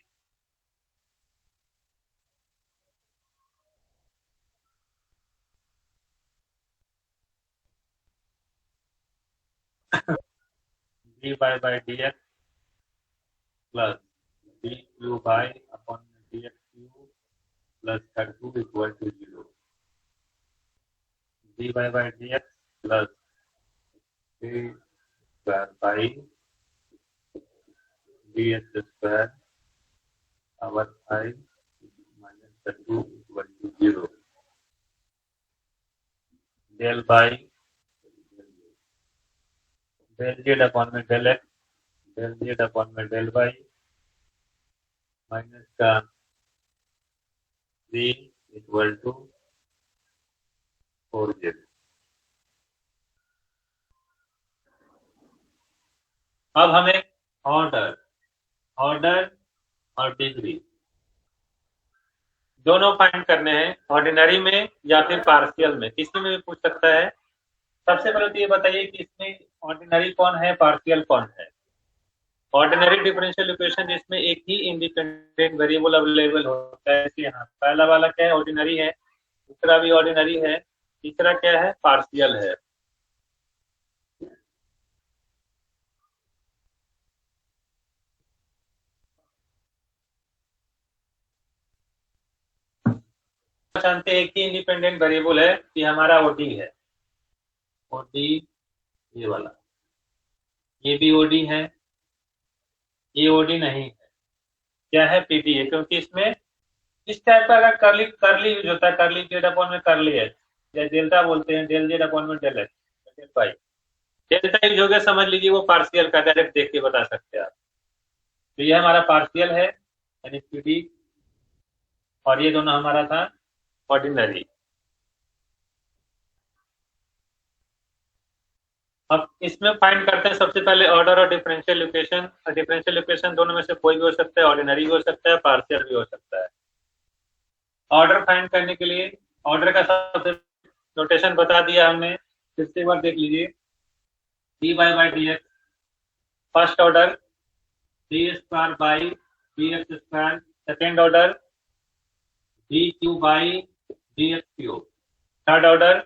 S1: D Y by D X plus D Q by upon D X Q plus 2 equal to 0। D Y by D X plus D square by D X square power 5 minus 2 equal to 0। Del by del Z upon में del X, del Z upon में del Y minus का 3 equal to 4z। अब हमें order और degree दोनों find करने हैं, ordinary में या फिर पार्शियल में, किसी में भी पूछ सकता है। सबसे पहले तो ये बताइए कि इसमें ऑर्डिनरी कौन है, पार्शियल कौन है। ऑर्डिनरी डिफरेंशियल इक्वेशन जिसमें एक ही इंडिपेंडेंट वेरिएबल अवेलेबल होता है, यहाँ पहला वाला क्या है, ऑर्डिनरी है, दूसरा भी ऑर्डिनरी है, तीसरा क्या है, पार्शियल है। जानते हैं कि इंडिपेंडेंट वेरिएबल है कि हमारा ओडी है, ओडी ये वाला, ये भी ओडी है, ये ओडी नहीं है, क्या है, पीडी है। क्योंकि इसमें इस टाइप का अगर करली यूज होता है, करली जेड अपॉन में करली है, या डेल्टा बोलते हैं, डेल जेड अपॉन में del X, del Y, delta use हो गया, समझ लीजिए वो पार्शियल का, डायरेक्ट देख के बता सकते हैं आप। तो ये हमारा पार्शियल है यानी पीडी, और ये दोनों हमारा था ऑर्डिनरी। अब इसमें फाइंड करते हैं सबसे पहले ऑर्डर और डिफरेंशियल इक्वेशन। डिफरेंशियल इक्वेशन दोनों में से कोई भी हो सकता है, ऑर्डिनरी भी हो सकता है, पार्शियल भी हो सकता है। ऑर्डर फाइंड करने के लिए ऑर्डर का सबसे नोटेशन बता दिया हमने, फिर से एक बार देख लीजिए। D Y by D X first order, D square by D X square second order, D Q by D X cube third order.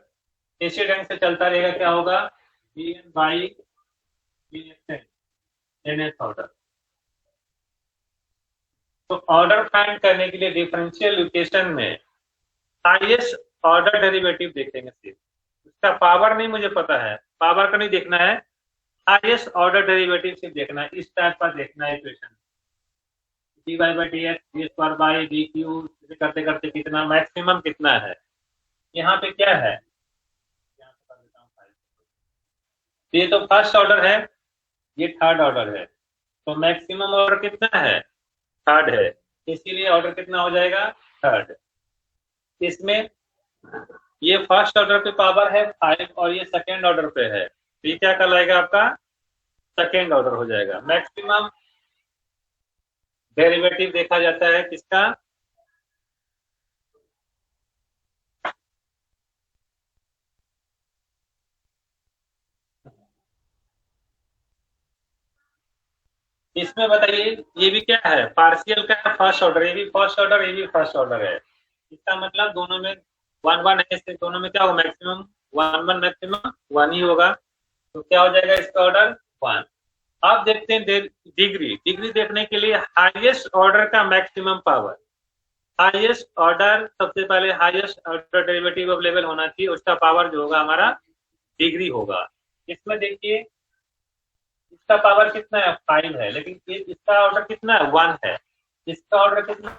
S1: इसी ढंग से चलता रहेगा, क्या होगा, D N by D X N nth order. तो order find करने के लिए डिफरेंशियल इक्वेशन में हाईएस्ट ऑर्डर डेरिवेटिव देखेंगे सिर्फ, उसका पावर नहीं मुझे पता है, पावर का नहीं देखना है, हाईएस्ट ऑर्डर डेरिवेटिव सिर्फ देखना है। इस टाइप का देखना है equation, D Y by D X D square by D cube करते करते कितना मैक्सिमम कितना है। यहाँ पे क्या है, ये तो फर्स्ट ऑर्डर है, ये थर्ड ऑर्डर है, तो मैक्सिमम ऑर्डर कितना है, थर्ड है, इसीलिए ऑर्डर कितना हो जाएगा, थर्ड। इसमें ये फर्स्ट ऑर्डर पे पावर है 5 और ये सेकेंड ऑर्डर पे है, तो ये क्या कहलाएगा, आपका सेकेंड ऑर्डर हो जाएगा। मैक्सिमम डेरिवेटिव देखा जाता है किसका, इसमें बताइए, ये भी क्या है, पार्शियल का फर्स्ट ऑर्डर, ये भी फर्स्ट ऑर्डर, ये भी फर्स्ट ऑर्डर है। इसका मतलब दोनों में 1 1 है, इससे दोनों में क्या होगा, मैक्सिमम 1 1 मैक्सिमम 1 ही होगा, तो क्या हो जाएगा इसका ऑर्डर 1। अब देखते हैं डिग्री। डिग्री देखने के लिए हाईएस्ट ऑर्डर का मैक्सिमम पावर, हाईएस्ट ऑर्डर, सबसे पहले हाईएस्ट ऑर्डर डेरिवेटिव अवेलेबल होना चाहिए, उसका पावर जो होगा हमारा डिग्री होगा। इसमें देखिए इसका पावर कितना है, 5 है, लेकिन इसका ऑर्डर कितना है, 1 है, इसका ऑर्डर कितना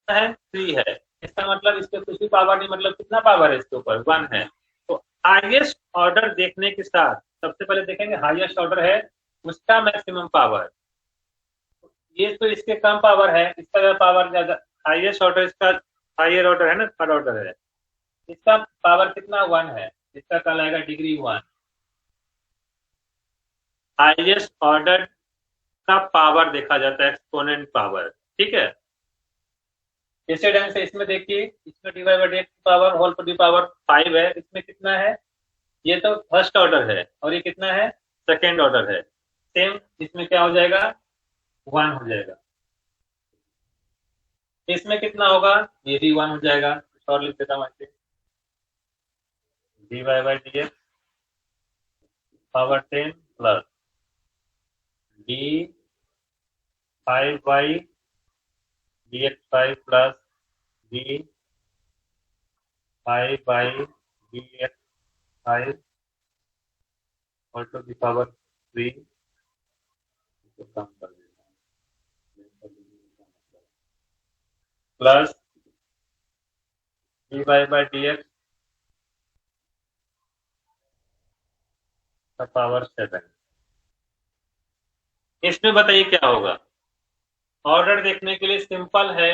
S1: है, 3 है, इसका मतलब इसके कुछ भी पावर नहीं, मतलब कितना पावर है इसके ऊपर, 1 है। तो हाईएस्ट ऑर्डर देखने के साथ सबसे पहले देखेंगे हाईएस्ट ऑर्डर है उसका मैक्सिमम पावर, ये तो इसके कम पावर है, इसका पावर ज्यादा, हाईएस्ट ऑर्डर इसका हायर ऑर्डर है ना, थर्ड ऑर्डर है, इसका पावर कितना 1 है, इसका कहलाएगा डिग्री 1। हाईएस्ट ऑर्डर का पावर देखा जाता है, एक्सपोनेंट पावर, ठीक है। इसी ढंग से इसमें देखिए, इसमें divide by D power whole to the power 5 है, इसमें कितना है, ये तो फर्स्ट ऑर्डर है और ये कितना है, सेकेंड ऑर्डर है। सेम इसमें क्या हो जाएगा, 1 हो जाएगा। इसमें कितना होगा, ये भी 1 हो जाएगा। और लिख देता हूँ ऐसे, d Y by D x power 10 plus d 5 by D x 5 plus d 5 by D x 5 और टू दी पावर 3 इसको कम कर देता हूँ plus d Y by D x का पावर 7। इसमें बताइए क्या होगा। ऑर्डर देखने के लिए सिंपल है,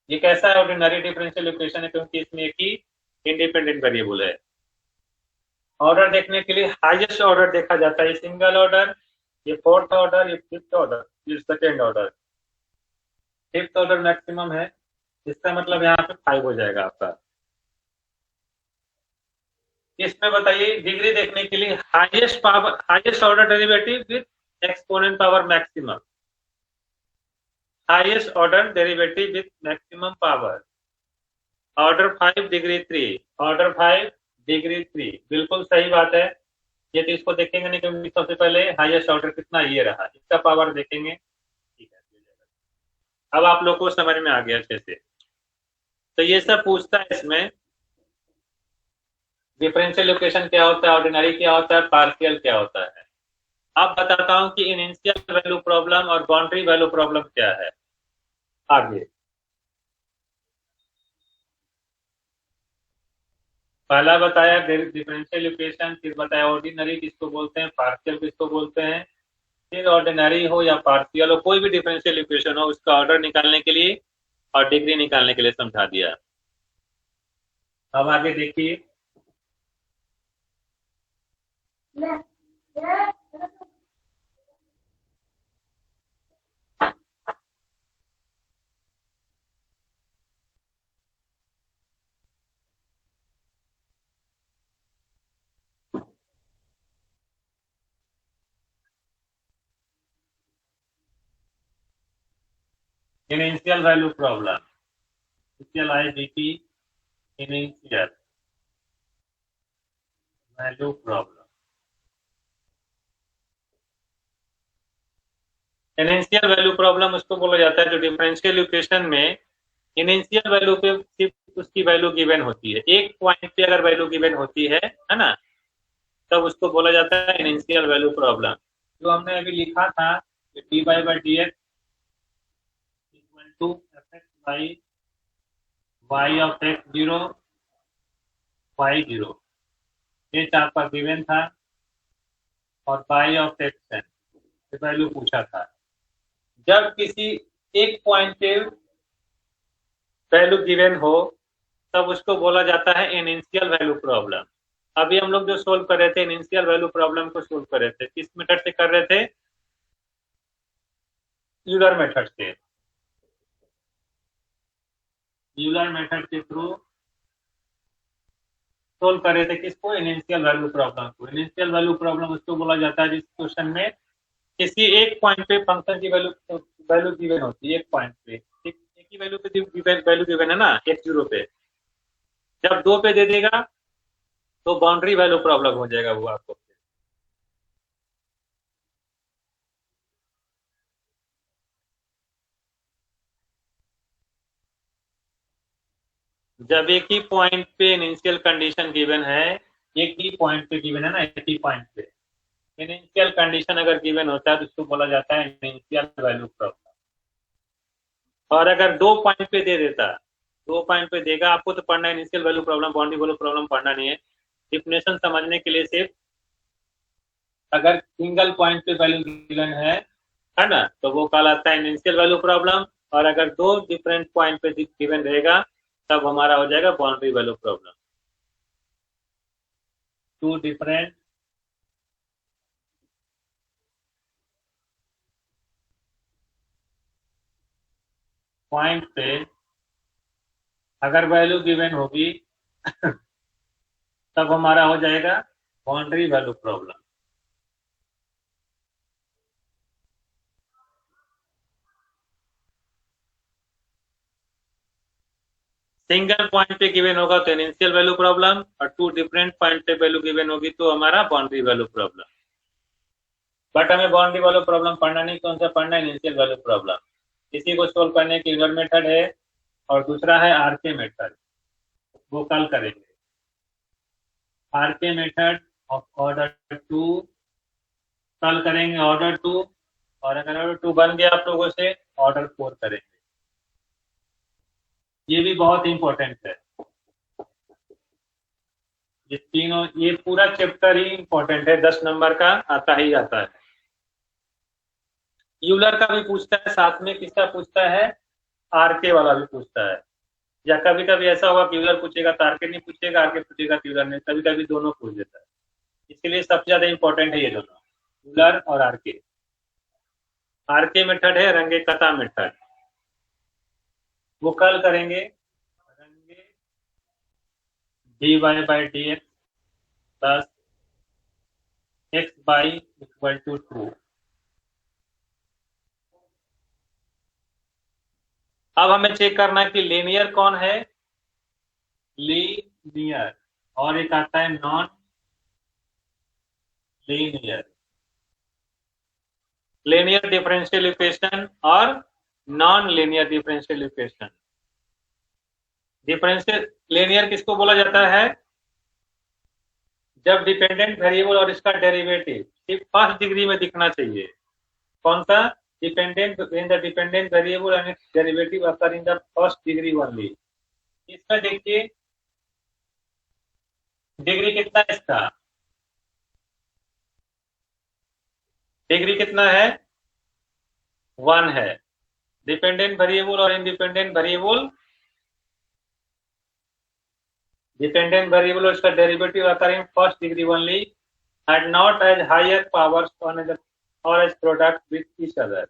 S1: ये कैसा है, ऑर्डिनरी डिफरेंशियल इक्वेशन है क्योंकि इसमें एक ही इंडिपेंडेंट वेरिएबल है। ऑर्डर देखने के लिए हाईएस्ट ऑर्डर देखा जाता है, ये सिंगल ऑर्डर, ये फोर्थ ऑर्डर, ये फिफ्थ ऑर्डर, ये second order. Fifth order maximum है, इसका मतलब यहाँ पे 5 हो जाएगा आपका। इसमें बताइए डिग्री देखने के लिए highest power, highest order derivative with exponent power maximum, highest order derivative with maximum power. Order 5 degree 3, order 5 degree 3, बिल्कुल सही बात है। ये तो इसको देखेंगे नहीं क्योंकि सबसे पहले हाईएस्ट ऑर्डर कितना ये रहा, इसका पावर देखेंगे, ठीक है। अब आप लोग को समझ में आ गया अच्छे से। तो ये सब पूछता है इसमें, डिफरेंशियल इक्वेशन क्या होता है, ऑर्डिनरी क्या होता है, पार्शियल क्या होता है। अब बताता हूं कि इनिशियल वैल्यू प्रॉब्लम और बाउंड्री वैल्यू प्रॉब्लम क्या है। आगे पहला बताया डिफरेंशियल इक्वेशन, फिर बताया ऑर्डिनरी किसको बोलते हैं, पार्शियल किसको बोलते हैं। फिर ऑर्डिनरी हो या पार्शियल हो, कोई भी डिफरेंशियल इक्वेशन हो, उसका ऑर्डर निकालने के लिए और डिग्री निकालने के लिए समझा दिया। अब आगे देखिए, initial value problem, initial IDP, initial value problem. Initial value problem उसको बोला जाता है जो डिफरेंशियल इक्वेशन में इनिशियल वैल्यू पे सिर्फ उसकी वैल्यू गिवन होती है, एक पॉइंट पे अगर वैल्यू गिवन होती है ना, तब उसको बोला जाता है इनिशियल वैल्यू प्रॉब्लम। जो हमने अभी लिखा था d Y by D x equal to f x by y of x 0 y 0, ये आपका गिवन था, और वाई ऑफ एक्स है वैल्यू पूछा था। जब किसी एक पॉइंट पे वैल्यू गिवन हो तब उसको बोला जाता है इनिशियल वैल्यू प्रॉब्लम। अभी हम लोग जो सोल्व कर रहे थे इनिशियल वैल्यू प्रॉब्लम को सोल्व कर रहे थे, किस मेथड से कर रहे थे, यूलर मेथड से। यूलर मेथड के थ्रू सोल्व कर रहे थे किसको, इनिशियल वैल्यू प्रॉब्लम को। इनिशियल वैल्यू प्रॉब्लम उसको बोला जाता है जिस क्वेश्चन में किसी एक पॉइंट पे फंक्शन की वैल्यू गिवन होती है, एक पॉइंट पे एक ही वैल्यू पे वैल्यू गिवन है ना, x0 पे। जब 2 पे दे देगा तो बाउंड्री वैल्यू प्रॉब्लम हो जाएगा वो आपको। जब एक ही पॉइंट पे इनिशियल कंडीशन गिवन है, एक ही पॉइंट पे गिवन है ना, एक ही पॉइंट पे इनिशियल कंडीशन अगर गिवन होता है तो उसको बोला जाता है इनिशियल वैल्यू प्रॉब्लम। और अगर 2 पॉइंट पे दे देता, 2 पॉइंट पे देगा, आपको तो पढ़ना है initial value problem, boundary value problem पढ़ना नहीं है, डिफिनेशन समझने के लिए सिर्फ अगर सिंगल पॉइंट पे वैल्यू गिवन है ना, तो वो कहलाता है इनिशियल वैल्यू प्रॉब्लम। और अगर 2 डिफरेंट पॉइंट पे गिवन रहेगा तब हमारा हो जाएगा boundary value problem. Two different point पे अगर वैल्यू गिवन होगी तब हमारा हो जाएगा boundary value problem. Single point पे गिवन होगा तो इनिशियल वैल्यू प्रॉब्लम, और टू डिफरेंट पॉइंट पे वैल्यू गिवन होगी तो हमारा बाउंड्री वैल्यू प्रॉब्लम। बट हमें बाउंड्री वैल्यू प्रॉब्लम पढ़ना नहीं, कौन सा पढ़ना है, इनिशियल वैल्यू प्रॉब्लम। इसी को सोल्व करने की यूलर मेथड है और दूसरा है आरके मेथड, वो कल करेंगे। आरके मेथड ऑफ ऑर्डर 2 कल करेंगे, ऑर्डर 2, और अगर ऑर्डर 2 बन गया आप लोगों से ऑर्डर 4 करेंगे। ये भी बहुत इंपॉर्टेंट है, ये तीनों, ये पूरा चैप्टर ही इंपॉर्टेंट है, 10 नंबर का आता ही आता है। यूलर का भी पूछता है, साथ में किसका पूछता है, आरके वाला भी पूछता है, या कभी कभी ऐसा होगा कि यूलर पूछेगा तो आरके नहीं पूछेगा, आरके पूछेगा तो यूलर नहीं, कभी कभी दोनों पूछ देता है। इसलिए सबसे ज्यादा इंपॉर्टेंट है ये दोनों, यूलर और आरके। आरके मेथड है रंगे कथा मेथड, वो कल करेंगे। रंगे dy/dx प्लस x/2। अब हमें चेक करना है कि लीनियर कौन है, लीनियर, और एक आता है non linear. Linear differential equation और non linear differential equation. Differential linear किसको बोला जाता है, जब डिपेंडेंट वेरिएबल और इसका डेरिवेटिव सिर्फ फर्स्ट डिग्री में दिखना चाहिए। कौन सा, dependent, when the dependent variable and its derivative occur in the first degree only। इसका देखिए डिग्री कितना है, इसका डिग्री कितना है, 1 है। डिपेंडेंट वेरिएबल और इंडिपेंडेंट वेरिएबल, डिपेंडेंट वेरिएबल और इसका derivative occur in first degree only and not as higher powers on the और as product with each other.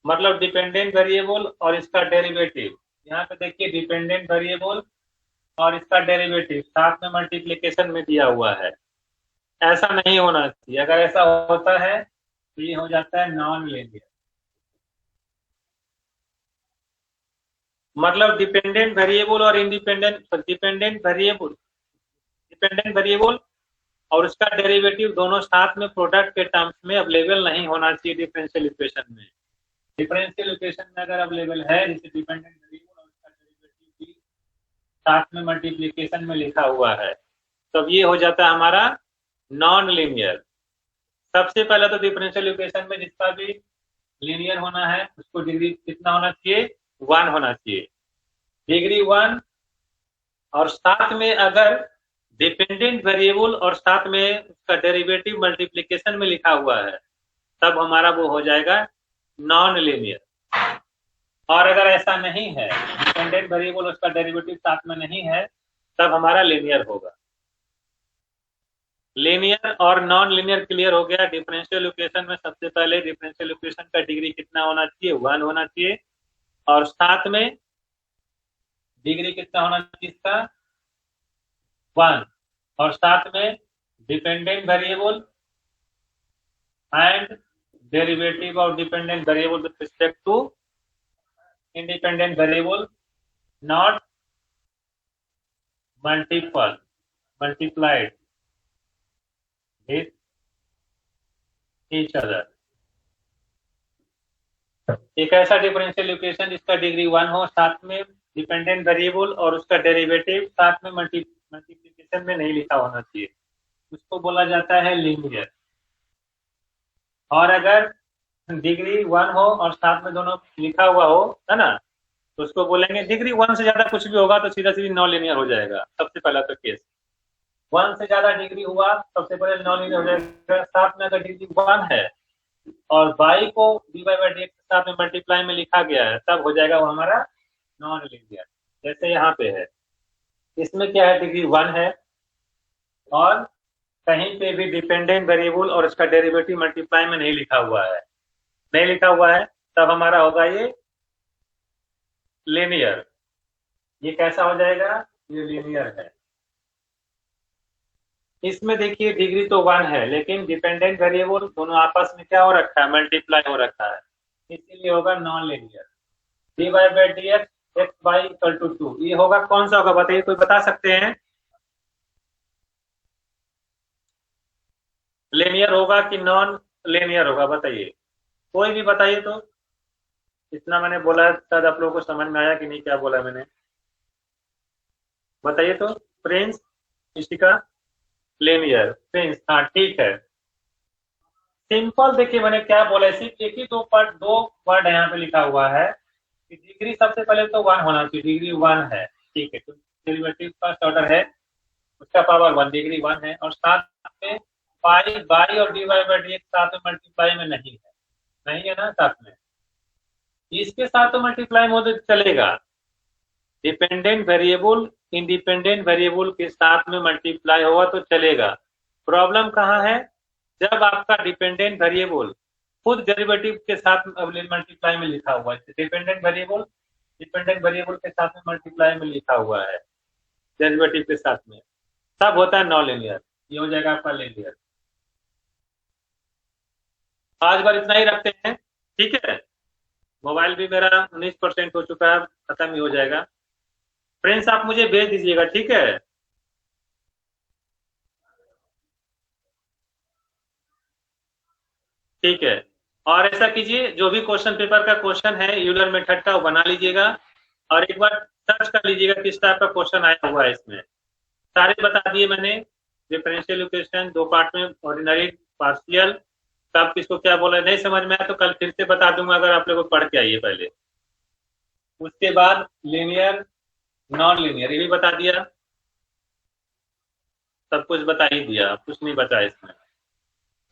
S1: मतलब डिपेंडेंट वेरिएबल और इसका डेरिवेटिव, यहाँ पे देखिए डिपेंडेंट वेरिएबल और इसका डेरिवेटिव साथ में मल्टीप्लिकेशन में दिया हुआ है। ऐसा नहीं होना चाहिए, अगर ऐसा होता है तो ये हो जाता है नॉन लीनियर। मतलब डिपेंडेंट वेरिएबल और डिपेंडेंट वेरिएबल और उसका डेरिवेटिव दोनों साथ में प्रोडक्ट के टर्म्स में अवेलेबल नहीं होना चाहिए डिफरेंशियल इक्वेशन में। डिफरेंशियल इक्वेशन में अगर अवेलेबल है, जैसे डिपेंडेंट वेरिएबल और उसका डेरिवेटिव भी साथ में मल्टीप्लिकेशन में लिखा हुआ है, तब ये हो जाता है हमारा नॉन लीनियर। सबसे पहले तो डिफरेंशियल इक्वेशन में जिसका भी लीनियर होना है उसको डिग्री कितना होना चाहिए, 1 होना चाहिए, डिग्री 1। और साथ में अगर डिपेंडेंट वेरिएबल और साथ में उसका डेरिवेटिव मल्टीप्लिकेशन में लिखा हुआ है तब हमारा वो हो जाएगा नॉन लीनियर। और अगर ऐसा नहीं है, डिपेंडेंट वेरिएबल और उसका डेरिवेटिव साथ में नहीं है, तब हमारा लीनियर होगा। लीनियर और नॉन लीनियर क्लियर हो गया। डिफरेंशियल इक्वेशन में सबसे पहले डिफरेंशियल इक्वेशन का डिग्री कितना होना चाहिए, 1 होना चाहिए, और साथ में डिग्री कितना होना चाहिए इसका, 1, और साथ में dependent variable and derivative of dependent variable with respect to independent variable not multiplied with each other. एक ऐसा डिफरेंशियल इक्वेशन जिसका डिग्री 1 हो, साथ में डिपेंडेंट वेरिएबल और उसका डेरिवेटिव साथ में मल्टीप्लिकेशन में नहीं लिखा होना चाहिए, उसको बोला जाता है लीनियर। और अगर डिग्री 1 हो और साथ में दोनों लिखा हुआ हो, है ना, तो उसको बोलेंगे डिग्री 1 से ज्यादा कुछ भी होगा तो सीधा सीधी नॉन लीनियर हो जाएगा। सबसे पहला तो केस 1 से ज्यादा डिग्री हुआ सबसे पहले नॉन लीनियर हो जाएगा। साथ में अगर डिग्री 1 है और y को dy/dx के साथ में मल्टीप्लाई में लिखा गया है, तब हो जाएगा वो हमारा नॉन लीनियर। जैसे यहाँ पे है, इसमें क्या है, डिग्री 1 है और कहीं पे भी डिपेंडेंट वेरिएबल और इसका डेरिवेटिव मल्टीप्लाई में नहीं लिखा हुआ है, नहीं लिखा हुआ है, तब हमारा होगा ये लीनियर। ये कैसा हो जाएगा? ये लीनियर है। इसमें देखिए डिग्री तो 1 है, लेकिन डिपेंडेंट वेरिएबल दोनों आपस में क्या हो रखा है? मल्टीप्लाई हो रखा है, इसीलिए होगा non linear. dy by D x by equal to 2, ये होगा कौन सा होगा बताइए, कोई बता सकते हैं? लीनियर होगा कि नॉन लीनियर होगा? बताइए, कोई भी बताइए। तो इतना मैंने बोला, शायद आप लोगों को समझ में आया कि नहीं, क्या बोला मैंने, बताइए तो। प्रिंस, इशिका, लीनियर, प्रिंस, हाँ ठीक है। सिंपल देखिए मैंने क्या बोला, सिर्फ एक ही दो वर्ड यहाँ पे लिखा हुआ है कि डिग्री सबसे पहले तो 1 होना चाहिए, डिग्री 1 है, ठीक है। तो डेरिवेटिव फर्स्ट ऑर्डर है, उसका पावर 1, डिग्री 1 है, और साथ में बाई और dy बाई डी एक्स साथ में मल्टीप्लाई में नहीं है, नहीं है ना साथ में, इसके साथ तो मल्टीप्लाई में हो तो चलेगा। डिपेंडेंट वेरिएबल इंडिपेंडेंट वेरिएबल के साथ में मल्टीप्लाई होगा तो चलेगा। प्रॉब्लम कहाँ है? जब आपका डिपेंडेंट वेरिएबल खुद डेरिवेटिव के साथ मल्टीप्लाई में लिखा हुआ है, डिपेंडेंट वेरिएबल के साथ में मल्टीप्लाई में लिखा हुआ है डेरिवेटिव के साथ में, तब होता है नॉन लीनियर। ये हो जाएगा आपका लीनियर। आज बार इतना ही रखते हैं, ठीक है। मोबाइल भी मेरा 19% हो चुका है, खत्म ही हो जाएगा। फ्रेंड्स आप मुझे भेज दीजिएगा, ठीक है। ठीक है, और ऐसा कीजिए, जो भी क्वेश्चन पेपर का क्वेश्चन है यूलर मेथड का, वो बना लीजिएगा और एक बार सर्च कर लीजिएगा किस टाइप का क्वेश्चन आया हुआ है। इसमें सारे बता दिए मैंने, डिफरेंशियल इक्वेशन 2 पार्ट में, ऑर्डिनरी, पार्शियल, कब किसको क्या बोला, नहीं समझ में आया तो कल फिर से बता दूंगा, अगर आप लोगों को पढ़ के आइए पहले। उसके बाद लीनियर, नॉन लीनियर, ये भी बता दिया, सब कुछ बता ही दिया, कुछ नहीं बचा इसमें।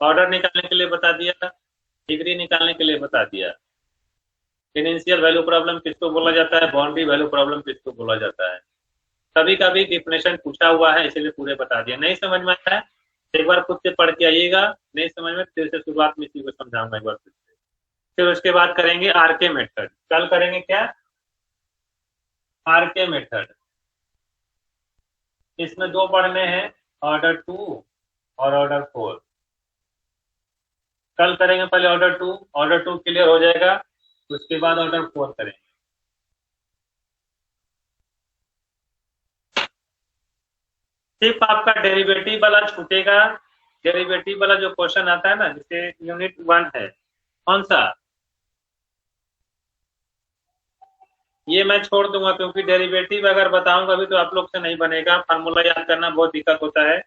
S1: ऑर्डर निकालने के लिए बता दिया, डिग्री निकालने के लिए बता दिया, फाइनेंशियल वैल्यू प्रॉब्लम किसको बोला जाता है, बाउंड्री वैल्यू प्रॉब्लम किसको बोला जाता है। कभी कभी डिफिनेशन पूछा हुआ है, इसलिए पूरे बता दिया। नहीं समझ में आता है एक बार खुद से पढ़ के आइएगा, नहीं समझ में फिर से शुरुआत में इसी को समझाऊंगा एक बार फिर से। फिर उसके बाद करेंगे आरके मेथड। कल करेंगे क्या? RK method. इसमें 2 पढ़ने हैं, ऑर्डर 2 और ऑर्डर 4। कल करेंगे पहले ऑर्डर 2, ऑर्डर 2 क्लियर हो जाएगा, उसके बाद ऑर्डर 4 करेंगे। सिर्फ आपका डेरिवेटिव वाला छूटेगा, डेरिवेटिव वाला जो क्वेश्चन आता है ना, जिसे यूनिट 1 है, कौन सा, ये मैं छोड़ दूंगा, क्योंकि डेरिवेटिव अगर बताऊंगा अभी तो आप लोग से नहीं बनेगा, फार्मूला याद करना बहुत दिक्कत होता है।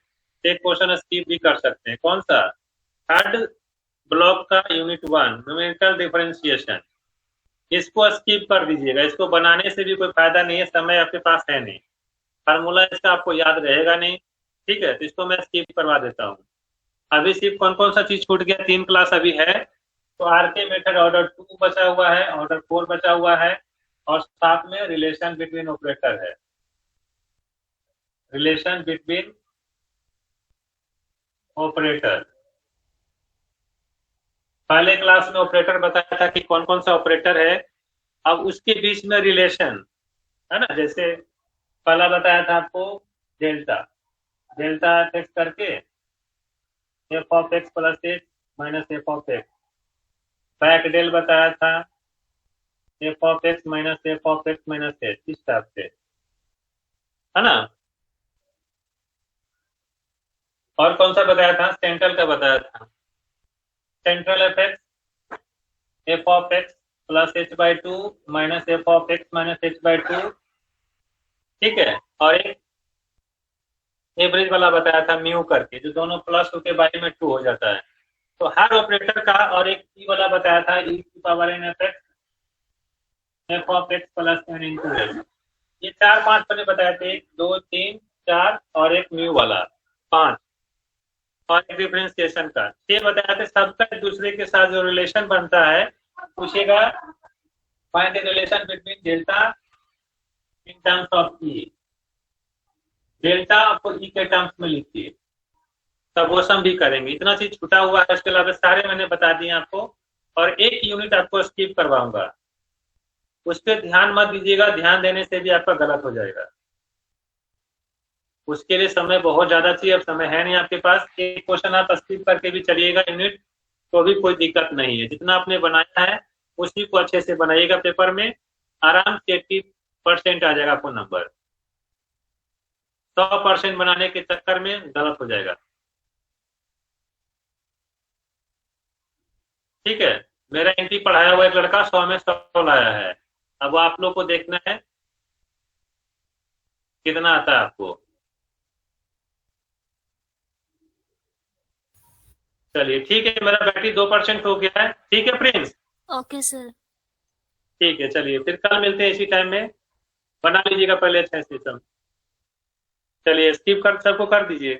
S1: एक क्वेश्चन स्किप भी कर सकते हैं। कौन सा? थर्ड ब्लॉक का यूनिट 1, न्यूमेरिकल डिफरेंशिएशन, इसको स्किप कर दीजिएगा, इसको बनाने से भी कोई फायदा नहीं है, समय आपके पास है नहीं, फार्मूला इसका आपको याद रहेगा नहीं, ठीक है। तो इसको मैं स्किप करवा देता हूँ। अभी सिर्फ कौन कौन सा चीज छूट गया, 3 क्लास अभी है, तो आरके मेथड ऑर्डर 2 बचा हुआ है, ऑर्डर 4 बचा हुआ है, और साथ में रिलेशन बिटवीन ऑपरेटर है, रिलेशन बिटवीन ऑपरेटर। पहले क्लास में ऑपरेटर बताया था कि कौन कौन सा ऑपरेटर है, अब उसके बीच में रिलेशन है ना, जैसे पहला बताया था आपको डेल्टा, डेल्टा एक्स करके f of x plus h minus f of x, back del बताया था f of x minus f of x minus h, इस टाइप से है ना। और कौन सा बताया था? सेंट्रल का बताया था, central F x f of x plus H by 2 minus f of x minus H by 2, ठीक है। और एक एवरेज वाला बताया था म्यू करके, जो दोनों प्लस होके बाई में 2 हो जाता है। तो हर ऑपरेटर का, और एक ई वाला बताया था ई की power n f x f of x plus n into x. ये 4-5 मैंने बताए थे, 1 2 3 4 और एक म्यू वाला 5, और एक डिफरेंशिएशन का 6 बताया थे। सबका एक दूसरे के साथ जो रिलेशन बनता है पूछेगा, find the relation between delta in terms of E. Delta आपको ई के टर्म्स में लिखिए, तब वो सम भी करेंगे। इतना चीज छूटा हुआ है, उसके अलावा सारे मैंने बता दिए आपको। और एक यूनिट आपको स्किप करवाऊंगा, उस पर ध्यान मत दीजिएगा, ध्यान देने से भी आपका गलत हो जाएगा। उसके लिए समय बहुत ज्यादा चाहिए, अब समय है नहीं आपके पास। एक क्वेश्चन आप स्किप करके भी चलिएगा यूनिट, तो भी कोई दिक्कत नहीं है। जितना आपने बनाया है उसी को अच्छे से बनाइएगा, पेपर में आराम से 80% आ जाएगा आपको नंबर। 100% बनाने के चक्कर में गलत हो जाएगा। ठीक है, मेरा एंट्री पढ़ाया हुआ एक लड़का 100 में 100 लाया है। अब आप लोग को देखना है कितना आता है आपको। चलिए ठीक है, मेरा बैटरी 2% हो गया है। ठीक है प्रिंस,
S2: ओके सर।
S1: ठीक है, चलिए फिर कल मिलते हैं इसी टाइम में। बना लीजिएगा पहले अच्छा सिस्टम। चलिए स्किप कर सबको कर दीजिए।